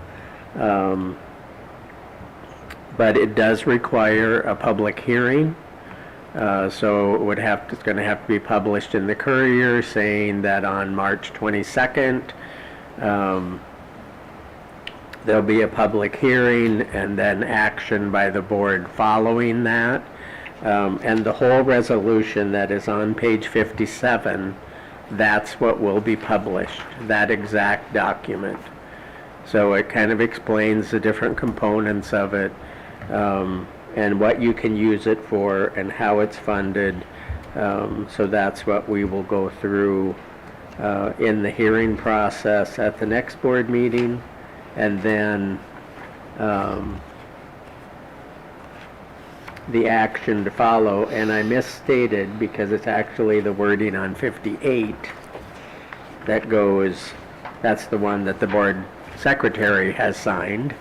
But it does require a public hearing. So it's going to have to be published in the Courier saying that on March 22nd, there'll be a public hearing and then action by the board following that. And the whole resolution that is on page 57, that's what will be published, that exact document. So it kind of explains the different components of it, and what you can use it for and how it's funded. So that's what we will go through in the hearing process at the next board meeting, and then the action to follow. And I misstated because it's actually the wording on 58 that goes, that's the one that the board secretary has signed.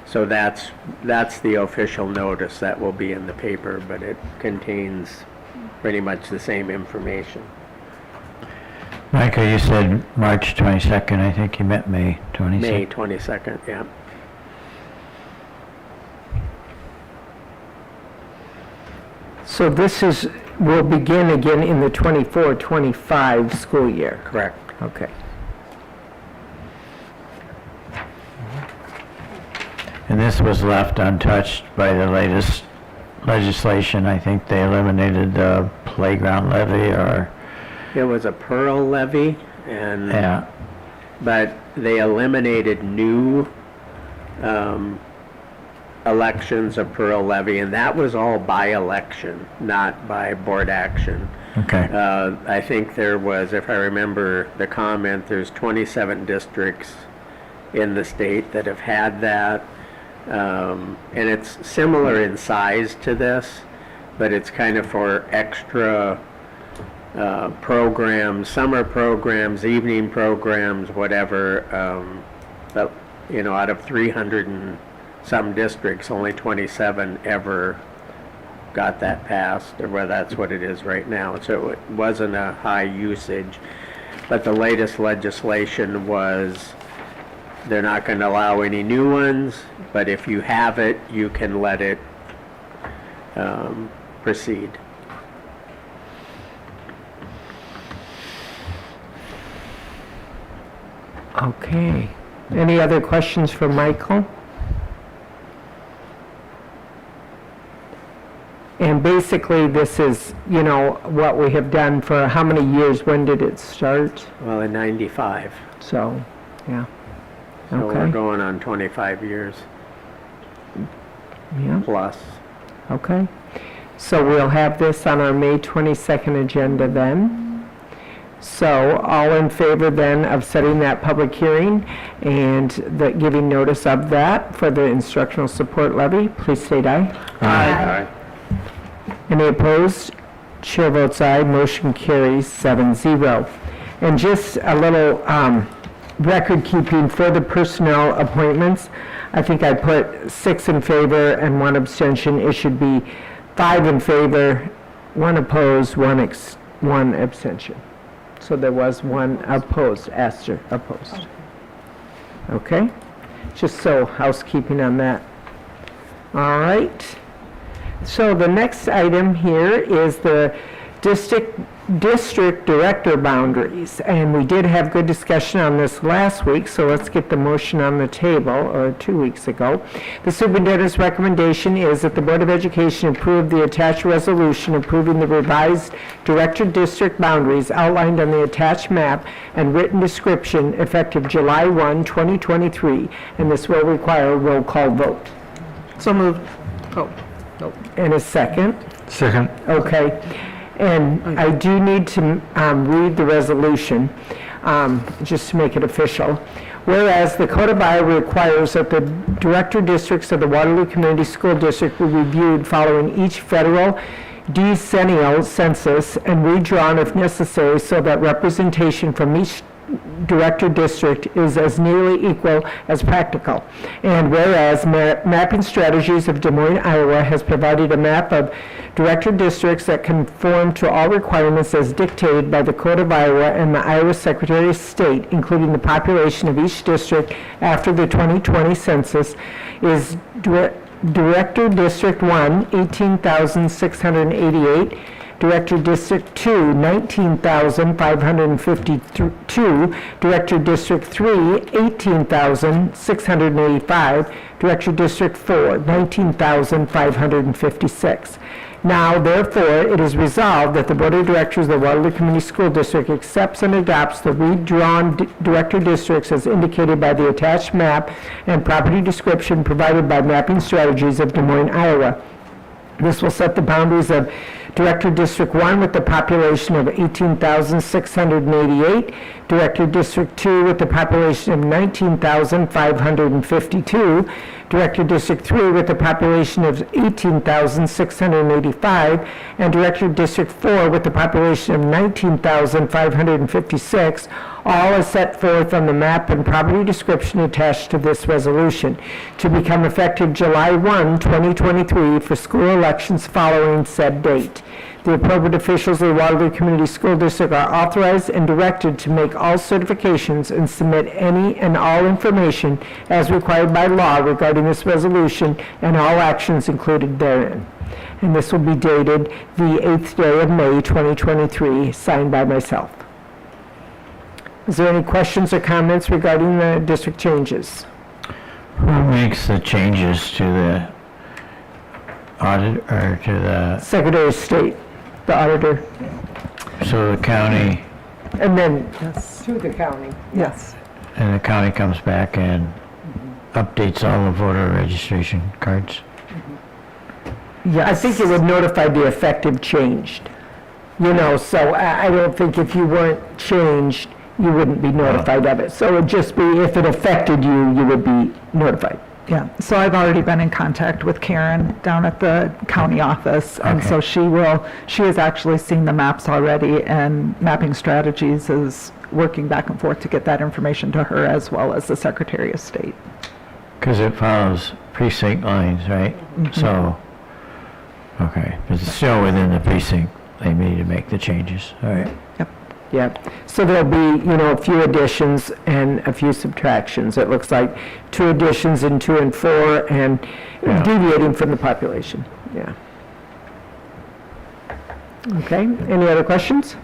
So that's the official notice that will be in the paper, but it contains pretty much the same information. Micah, you said March 22nd. I think you meant May 22nd. May 22nd, yeah. So this will begin again in the 24-25 school year. Correct. Okay. And this was left untouched by the latest legislation. I think they eliminated the playground levy or, It was a Pearl levy, and yeah. but they eliminated new elections of Pearl levy, and that was all by election, not by board action. Okay. I think there was, if I remember the comment, there's 27 districts in the state that have had that. And it's similar in size to this, but it's kind of for extra programs, summer programs, evening programs, whatever. But, you know, out of 300 and some districts, only 27 ever got that passed, or well, that's what it is right now. So it wasn't a high usage. But the latest legislation was they're not going to allow any new ones, but if you have it, you can let it proceed. Okay. Any other questions for Michael? And basically, this is, you know, what we have done for how many years? When did it start? Well, in 95. So, yeah. So we're Okay. going on 25 years Yeah. plus. Okay. So we'll have this on our May 22nd agenda then. So all in favor then of setting that public hearing and giving notice of that for the instructional support levy, please state aye. Aye. Any opposed? Chair votes aye. Motion carries 7-0. And just a little record keeping for the personnel appointments. I think I put 6 in favor and 1 abstention. It should be 5 in favor, 1 opposed, 1 abstention. So there was 1 opposed. Esther opposed. Okay? Just so housekeeping on that. All right. So the next item here is the district director boundaries, and we did have good discussion on this last week, so let's get the motion on the table, or 2 weeks ago. The superintendent's recommendation is that the Board of Education approve the attached resolution approving the revised director district boundaries outlined on the attached map and written description effective July 1, 2023, and this will require a roll call vote. So moved. Oh, nope. And a second? Second. Okay. And I do need to read the resolution, just to make it official. Whereas the Code of Iowa requires that the director districts of the Waterloo Community School District be reviewed following each federal decennial census and redrawn if necessary so that representation from each director district is as nearly equal as practical. And whereas Mapping Strategies of Des Moines, Iowa has provided a map of director districts that conform to all requirements as dictated by the Code of Iowa and the Iowa Secretary of State, including the population of each district after the 2020 census, is Director District 1, 18,688, Director District 2, 19,552, Director District 3, 18,685, Director District 4, 19,556. Now, therefore, it is resolved that the Board of Directors of the Waterloo Community School District accepts and adopts the redrawn director districts as indicated by the attached map and property description provided by Mapping Strategies of Des Moines, Iowa. This will set the boundaries of Director District 1 with the population of 18,688, Director District 2 with the population of 19,552, Director District 3 with a population of 18,685, and Director District 4 with a population of 19,556, all as set forth on the map and property description attached to this resolution, to become effective July 1, 2023 for school elections following said date. The appropriate officials of the Waterloo Community School District are authorized and directed to make all certifications and submit any and all information as required by law regarding this resolution and all actions included therein. And this will be dated the 8th day of May, 2023, signed by myself. Is there any questions or comments regarding the district changes? Who makes the changes to the audit, or to the, Secretary of State, the auditor, so the county, and then to the county. Yes. and the county comes back and updates all the voter registration cards? Yeah, I think it would notify the effective changed. You know, so I don't think if you weren't changed, you wouldn't be notified of it. So it would just be, if it affected you, you would be notified. Yeah, so I've already been in contact with Karen down at the county office, and so she has actually seen the maps already, and Mapping Strategies is working back and forth to get that information to her as well as the Secretary of State. Because it follows precinct lines, right? So, okay, but it's still within the precinct, they need to make the changes, all right? Yeah, so there'll be, you know, a few additions and a few subtractions. It looks like 2 additions in 2 and 4, and deviating from the population, yeah. Okay, any other questions?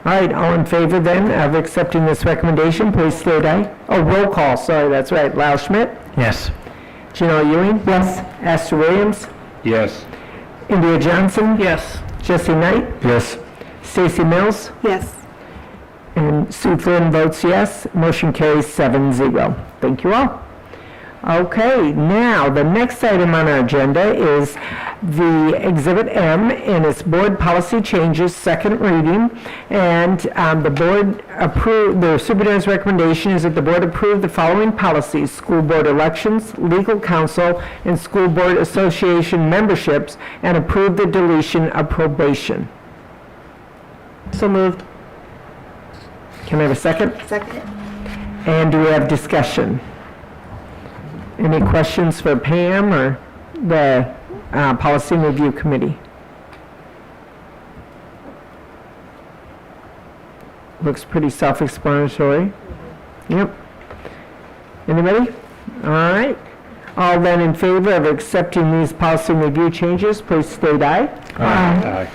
All right, all in favor then of accepting this recommendation, please state aye. Oh, roll call, sorry, that's right. Lyle Schmidt? Yes. Janelle Ewing? Yes. Astor Williams? Yes. India Johnson? Yes. Jesse Knight? Yes. Stacy Mills? Yes. And Sue Flynn votes yes. Motion carries 7-0. Thank you all. Okay, now the next item on our agenda is the Exhibit M, and it's board policy changes, second reading. And the board approved, the superintendent's recommendation is that the board approve the following policies: school board elections, legal counsel, and school board association memberships, and approve the deletion of probation. So moved. Can I have a second? Second. And do we have discussion? Any questions for Pam or the Policy Review Committee? Looks pretty self-explanatory. Yep. Anybody? All right. All then in favor of accepting these policy review changes, please state aye. Aye.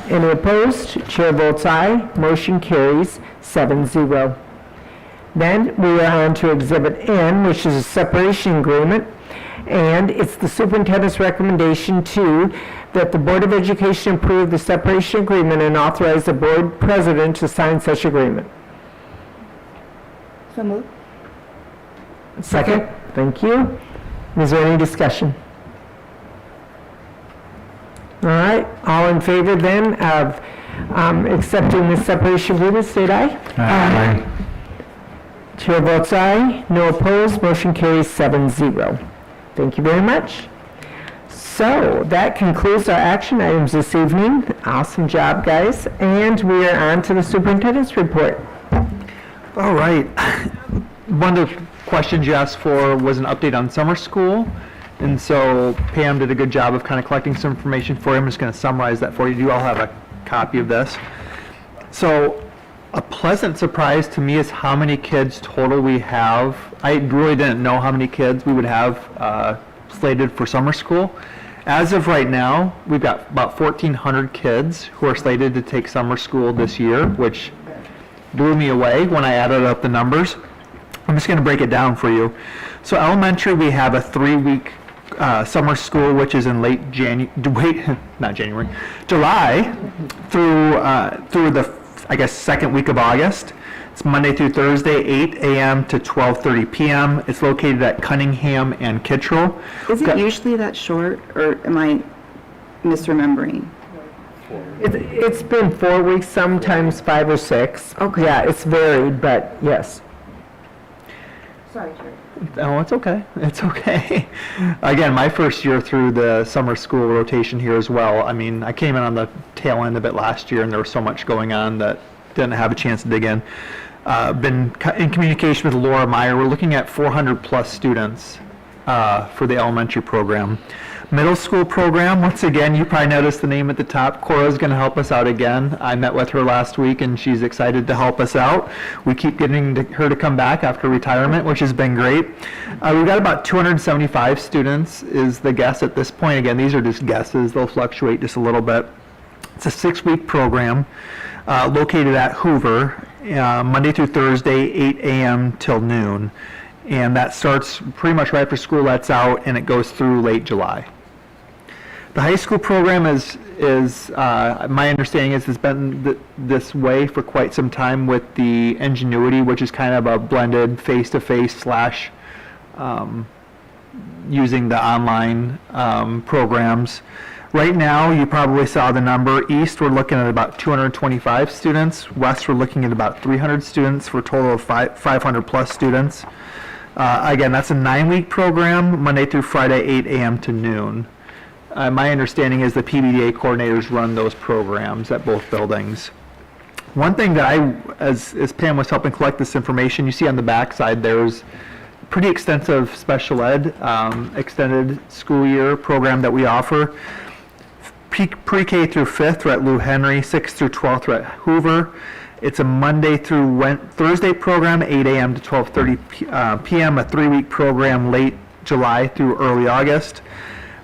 Any opposed? Chair votes aye. Motion carries 7-0. Then we are on to Exhibit N, which is a separation agreement, and it's the superintendent's recommendation that the Board of Education approve the separation agreement and authorize the board president to sign such agreement. So moved. Second. Thank you. Is there any discussion? All right, all in favor then of accepting this separation agreement, state aye. Aye. Chair votes aye, no opposed, motion carries 7-0. Thank you very much. So that concludes our action items this evening. Awesome job, guys. And we are on to the superintendent's report. All right. One of the questions you asked for was an update on summer school. And so Pam did a good job of kind of collecting some information for you. I'm just going to summarize that for you. You all have a copy of this. So a pleasant surprise to me is how many kids total we have. I really didn't know how many kids we would have slated for summer school. As of right now, we've got about 1,400 kids who are slated to take summer school this year, which blew me away when I added up the numbers. I'm just going to break it down for you. So elementary, we have a 3-week summer school, which is in July through the, I guess, second week of August. It's Monday through Thursday, 8 a.m. to 12:30 p.m. It's located at Cunningham and Kittrell. Is it usually that short, or am I misremembering? It's been 4 weeks, sometimes 5 or 6. Okay. Yeah, it's varied, but yes. Sorry, Jerry. Oh, it's okay. It's okay. Again, my first year through the summer school rotation here as well. I mean, I came in on the tail end of it last year, and there was so much going on that didn't have a chance to dig in. Been in communication with Laura Meyer. We're looking at 400 plus students for the elementary program. Middle school program, once again, you probably noticed the name at the top. Cora's going to help us out again. I met with her last week, and she's excited to help us out. We keep getting her to come back after retirement, which has been great. We've got about 275 students is the guess at this point. Again, these are just guesses. They'll fluctuate just a little bit. It's a 6-week program located at Hoover. Monday through Thursday, 8 a.m. till noon. And that starts pretty much right after school lets out, and it goes through late July. The high school program is my understanding is it's been this way for quite some time with the Ingenuity, which is kind of a blended face-to-face slash using the online programs. Right now, you probably saw the number. East, we're looking at about 225 students. West, we're looking at about 300 students for a total of 500 plus students. Again, that's a 9-week program, Monday through Friday, 8 a.m. to noon. My understanding is the PBDA coordinators run those programs at both buildings. One thing that as Pam was helping collect this information, you see on the back side there's pretty extensive special ed extended school year program that we offer. Pre-K through 5th, we're at Lou Henry. 6th through 12th, we're at Hoover. It's a Monday through Thursday program, 8 a.m. to 12:30 p.m., a 3-week program late July through early August.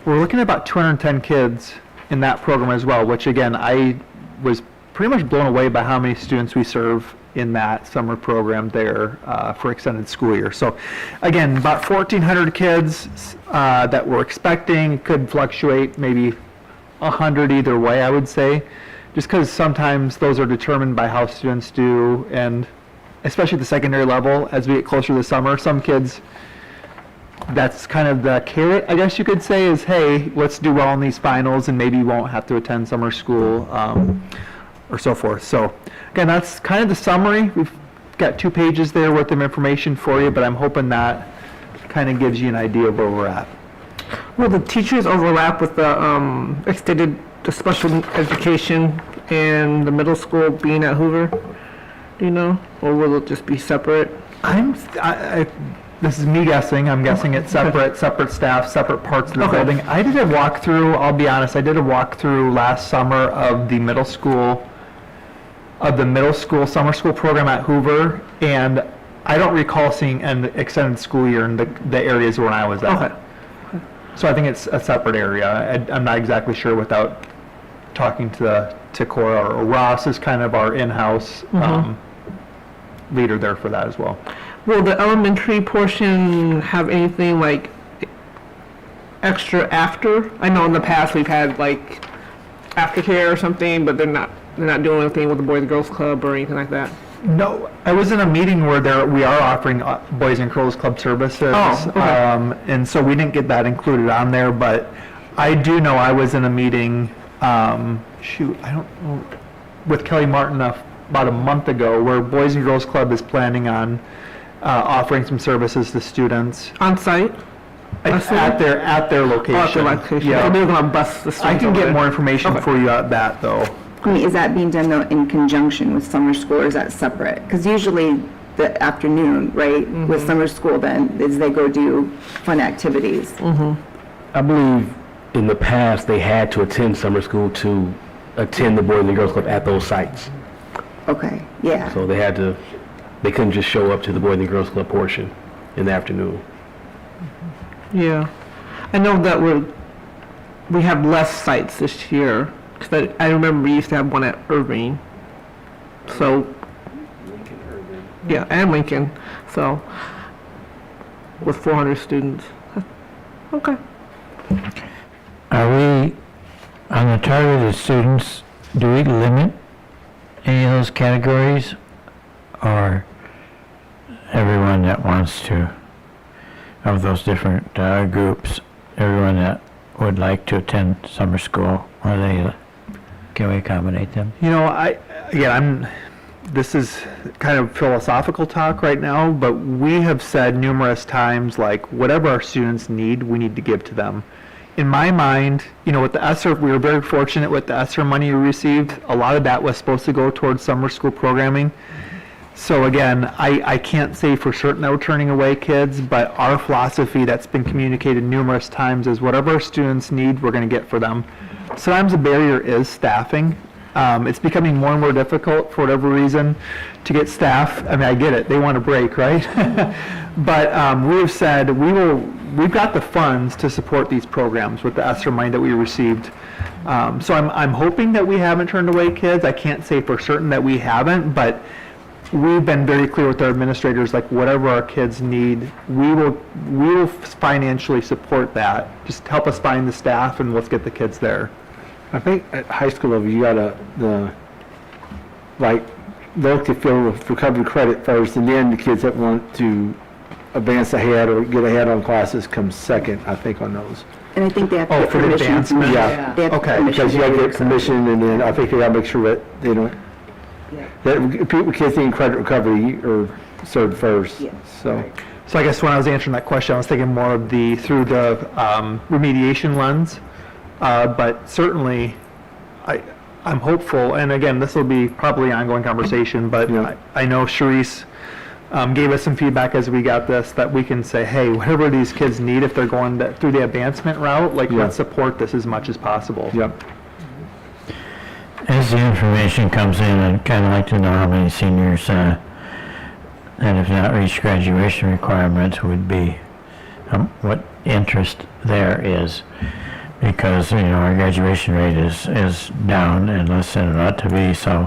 We're looking at about 210 kids in that program as well, which again, I was pretty much blown away by how many students we serve in that summer program there for extended school year. So again, about 1,400 kids that we're expecting. Could fluctuate maybe 100 either way, I would say, just because sometimes those are determined by how students do, and especially at the secondary level, as we get closer to the summer, some kids, that's kind of the carrot, I guess you could say, is, hey, let's do well in these finals and maybe you won't have to attend summer school or so forth. So again, that's kind of the summary. We've got 2 pages there worth of information for you, but I'm hoping that kind of gives you an idea of where we're at. Will the teachers overlap with the the special education and the middle school being at Hoover? Do you know? Or will it just be separate? This is me guessing. I'm guessing it's separate staff, separate parts of the building. I did a walkthrough, I'll be honest, I did a walkthrough last summer of the middle school summer school program at Hoover, and I don't recall seeing an extended school year in the areas where I was at. So I think it's a separate area. I'm not exactly sure without talking to Cora, or Ross is kind of our in-house leader there for that as well. Will the elementary portion have anything like extra after? I know in the past we've had like aftercare or something, but they're not doing anything with the Boys and Girls Club or anything like that. No, I was in a meeting where we are offering Boys and Girls Club services, and so we didn't get that included on there. But I do know I was in a meeting. I don't know, with Kelly Martin about a month ago, where Boys and Girls Club is planning on offering some services to students on site. At their location. Yeah, they're going to bus the students. I can get more information for you on that though. I mean, is that being done though in conjunction with summer school, or is that separate? Because usually the afternoon, right, with summer school then, is they go do fun activities. I believe in the past they had to attend summer school to attend the Boys and Girls Club at those sites. Okay, yeah. So they couldn't just show up to the Boys and Girls Club portion in the afternoon. Yeah, I know that we have less sites this year. Cause I remember we used to have one at Irving. So, yeah, and Lincoln. So, with 400 students. Okay. Are we, on the targeted students, do we limit any of those categories, or everyone that wants to, of those different groups, everyone that would like to attend summer school, can we accommodate them? You know, this is kind of philosophical talk right now, but we have said numerous times, like, whatever our students need, we need to give to them. In my mind, you know, with the ESSER, we were very fortunate with the ESSER money we received. A lot of that was supposed to go towards summer school programming. So again, I can't say for certain that we're turning away kids, but our philosophy that's been communicated numerous times is whatever our students need, we're going to get for them. Sometimes the barrier is staffing. It's becoming more and more difficult for whatever reason to get staff. I mean, I get it. They want a break, right? But we've said we've got the funds to support these programs with the ESSER money that we received. So I'm hoping that we haven't turned away kids. I can't say for certain that we haven't, but we've been very clear with our administrators, like whatever our kids need, we will financially support that. Just help us find the staff and let's get the kids there. I think at high school level, you gotta, look to fill recovery credit first, and then the kids that want to advance ahead or get ahead on classes come second, I think, on those. And I think they have to Oh, get for the permission. advancement? Yeah. They have Okay. permission Because you to gotta do get so. permission, and then I think they gotta make sure that they don't, that people, kids in credit recovery are served first, Yes. so. So I guess when I was answering that question, I was thinking more of through the remediation lens. But certainly, I'm hopeful, and again, this will be probably an ongoing conversation, but Yeah. I know Sharice gave us some feedback as we got this, that we can say, hey, whatever these kids need, if they're going through the advancement route, like, Yeah. let's support this as much as possible. Yep. As the information comes in, I'd kind of like to know how many seniors that have not reached graduation requirements would be, what interest there is. Because, our graduation rate is down and less than it ought to be, so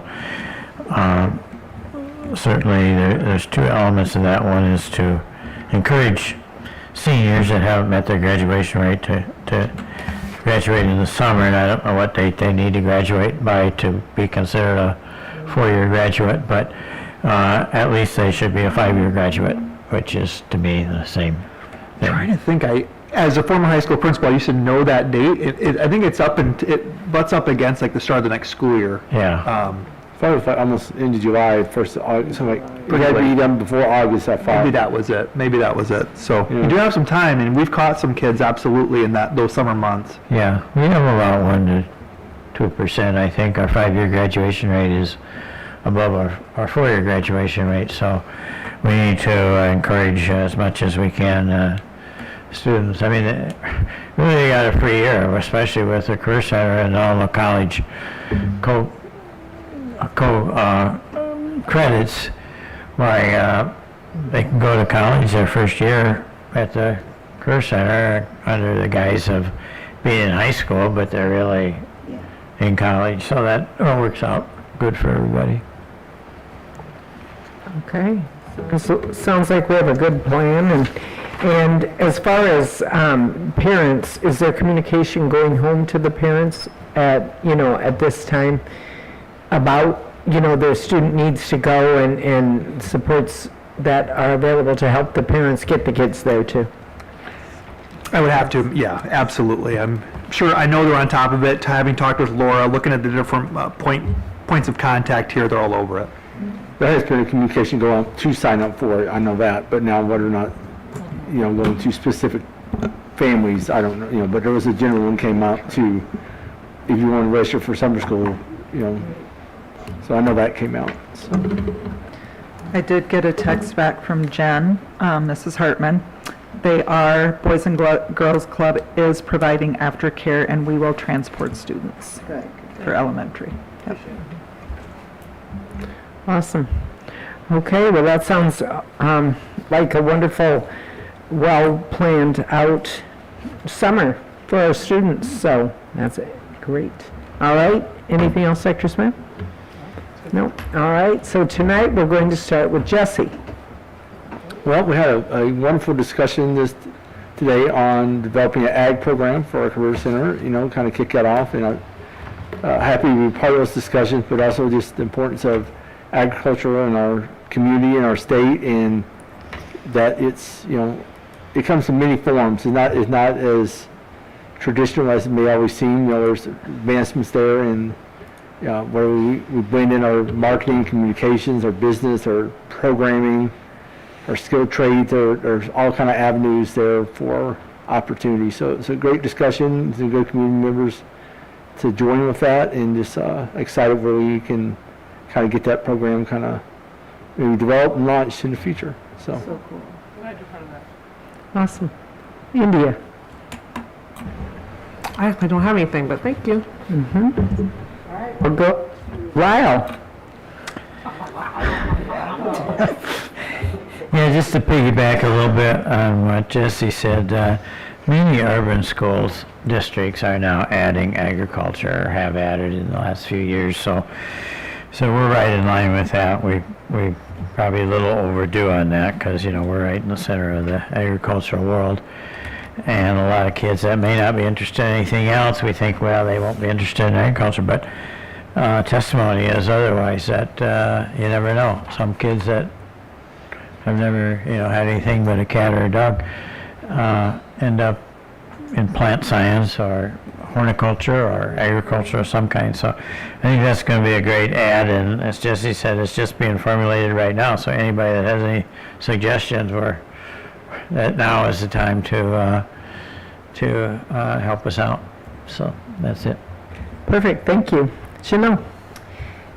certainly there's two elements of that. One is to encourage seniors that haven't met their graduation rate to graduate in the summer, and I don't know what date they need to graduate by to be considered a four-year graduate, but at least they should be a five-year graduate, which is, to me, the same thing. Trying to think, as a former high school principal, I used to know that date. I think it's it butts up against like the start of the next school year. Yeah. Thought it was like almost into July, first of August, so like, it had to be done before August, I thought. Maybe that was it. Maybe that was it. So Yeah. you do have some time, and we've caught some kids absolutely in those summer months. Yeah, we have about 1 to 2%. I think our five-year graduation rate is above our four-year graduation rate, so we need to encourage as much as we can students. I mean, really got a free year, especially with the Career Center and all the college credits. Why they can go to college their first year at the Career Center under the guise of being in high school, but they're really in college. So that all works out good for everybody. Okay, so sounds like we have a good plan, and as far as parents, is there communication going home to the parents at this time about, their student needs to go and supports that are available to help the parents get the kids there too? I would have to, yeah, absolutely. I'm sure, I know they're on top of it, having talked with Laura, looking at the different points of contact here, they're all over it. There has been a communication going on to sign up for it, I know that, but now whether or not, going to specific families, I don't know, but there was a general one came out to, if you want to register for summer school, so I know that came out, so. I did get a text back from Jen, Mrs. Hartman. Boys and Girls Club is providing aftercare, and we will transport students for elementary. Yep. Awesome. Okay, well, that sounds like a wonderful, well-planned out summer for our students, so that's great. All right, anything else, Dr. Smith? No? All right, so tonight we're going to start with Jesse. Well, we had a wonderful discussion today on developing an ag program for our Career Center, kind of kick that off, and I'm happy to be part of those discussions, but also just the importance of agriculture in our community and our state, and that it's, it comes in many forms. It's not as traditional as it may always seem. There's advancements there, and where we blend in our marketing, communications, our business, our programming, our skilled trades. There's all kind of avenues there for opportunity. So it's a great discussion. Some good community members to join with that, and just excited where we can kind of get that program kind of maybe developed and launched in the future. So cool. Awesome. India. I actually don't have anything, but thank you. We'll go. Lyle. Yeah, just to piggyback a little bit on what Jesse said, many urban schools districts are now adding agriculture, or have added in the last few years. So we're right in line with that. We probably a little overdue on that because, we're right in the center of the agricultural world. And a lot of kids that may not be interested in anything else, we think, well, they won't be interested in agriculture, but testimony is otherwise, that you never know. Some kids that have never, had anything but a cat or a dog end up in plant science or horticulture or agriculture of some kind. So I think that's going to be a great add, and as Jesse said, it's just being formulated right now. So anybody that has any suggestions, that now is the time to help us out. So that's it. Perfect, thank you. Chanel?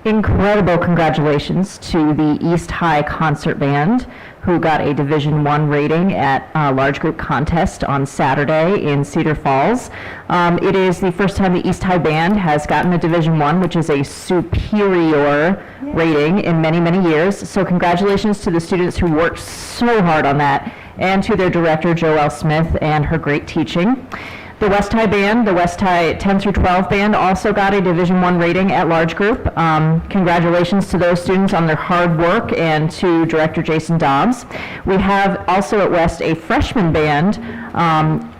Incredible congratulations to the East High Concert Band, who got a Division I rating at a large group contest on Saturday in Cedar Falls. It is the first time the East High Band has gotten a Division I, which is a superior rating in many, many years. So congratulations to the students who worked so hard on that, and to their director, Joelle Smith, and her great teaching. The West High Band, the West High 10 through 12 band, also got a Division I rating at large group. Congratulations to those students on their hard work, and to Director Jason Dobbs. We have also at West a freshman band,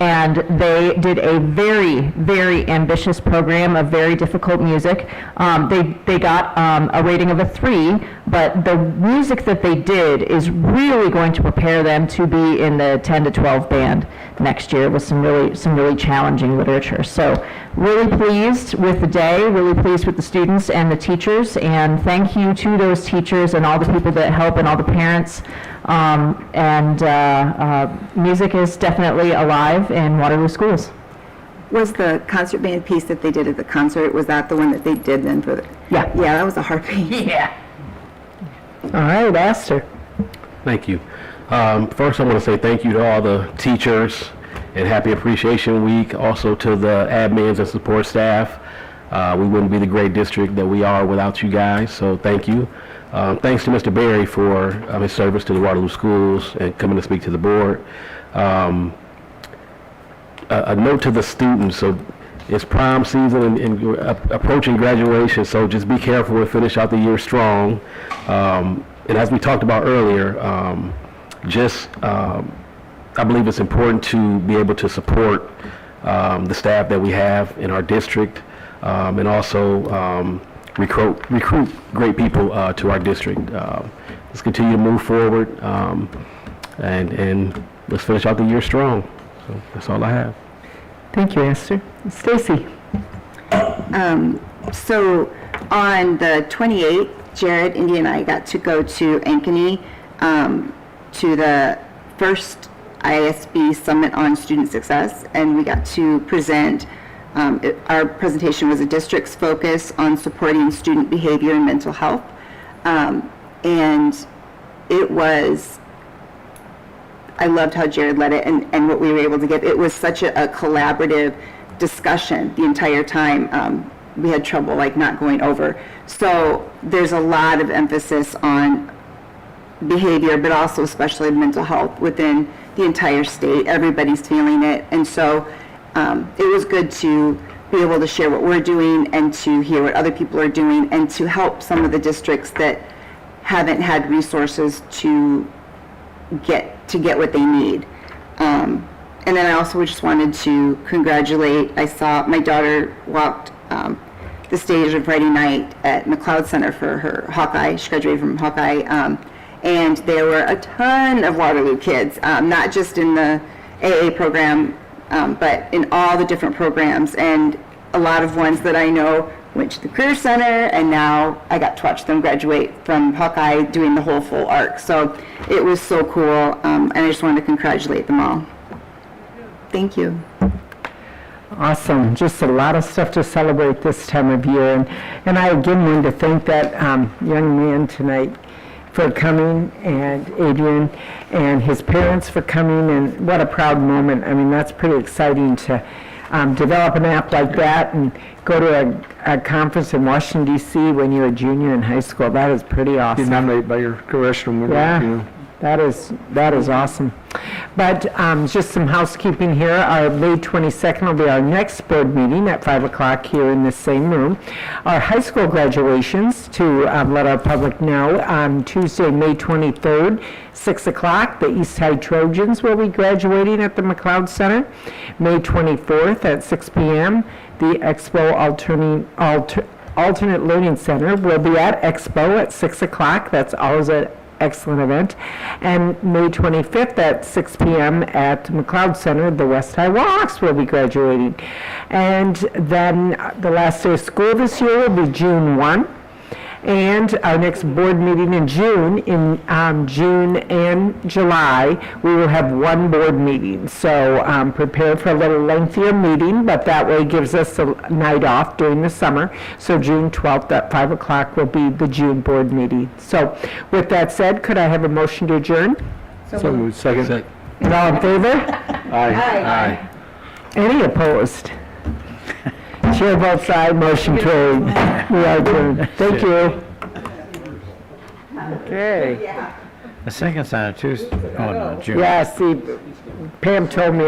and they did a very, very ambitious program of very difficult music. They got a rating of a 3, but the music that they did is really going to prepare them to be in the 10 to 12 band next year with some really challenging literature. So really pleased with the day, really pleased with the students and the teachers, and thank you to those teachers and all the people that help and all the parents. Music is definitely alive in Waterloo schools. Was the concert band piece that they did at the concert, was that the one that they did then for the? Yeah. Yeah, that was a hard piece. Yeah. All right, Astor. Thank you. First, I want to say thank you to all the teachers, and Happy Appreciation Week. Also to the admins and support staff. We wouldn't be the great district that we are without you guys, so thank you. Thanks to Mr. Berry for his service to the Waterloo schools and coming to speak to the board. A note to the students, so it's prom season and approaching graduation, so just be careful and finish out the year strong. And as we talked about earlier, I believe it's important to be able to support the staff that we have in our district, and also recruit great people to our district. Let's continue to move forward, and let's finish out the year strong. So that's all I have. Thank you, Esther. Stacy? So on the 28th, Jared, Indy, and I got to go to Ankeny to the first ISB Summit on Student Success, and we got to present. Our presentation was a district's focus on supporting student behavior and mental health, and it was, I loved how Jared led it and what we were able to get. It was such a collaborative discussion the entire time. We had trouble not going over. So there's a lot of emphasis on behavior, but also especially mental health within the entire state. Everybody's feeling it. And so it was good to be able to share what we're doing and to hear what other people are doing and to help some of the districts that haven't had resources to get what they need. And then I also just wanted to congratulate, I saw my daughter walked the stage of Friday night at McLeod Center for her Hawkeye. She graduated from Hawkeye. And there were a ton of Waterloo kids, not just in the AA program, but in all the different programs. And a lot of ones that I know went to the Career Center, and now I got to watch them graduate from Hawkeye doing the whole full arc. So it was so cool, and I just wanted to congratulate them all. Thank you. Awesome. Just a lot of stuff to celebrate this time of year. And I again wanted to thank that young man tonight for coming, and Adrian and his parents for coming, and what a proud moment. I mean, that's pretty exciting to develop an app like that and go to a conference in Washington, D.C. when you're a junior in high school. That is pretty awesome. Get nominated by your congressional member. Yeah, that is awesome. But just some housekeeping here. Our May 22nd will be our next board meeting at 5 o'clock here in this same room. Our high school graduations, to let our public know, on Tuesday, May 23rd, 6 o'clock, the East High Trojans will be graduating at the McLeod Center. May 24th at 6 p.m., the Expo Alternate Learning Center will be at Expo at 6 o'clock. That's always an excellent event. And May 25th at 6 p.m. at McLeod Center, the West High Walks will be graduating. And then the last day of school this year will be June 1. And our next board meeting in June, June and July, we will have one board meeting. So prepare for a little lengthier meeting, but that way gives us a night off during the summer. So June 12th at 5 o'clock will be the June board meeting. So with that said, could I have a motion to adjourn? So moved. Second. And all in favor? Aye. Any opposed? Chair votes aye, motion carried. We are adjourned. Thank you. The second's on a Tuesday. Oh, no, June. Yeah, see, Pam told me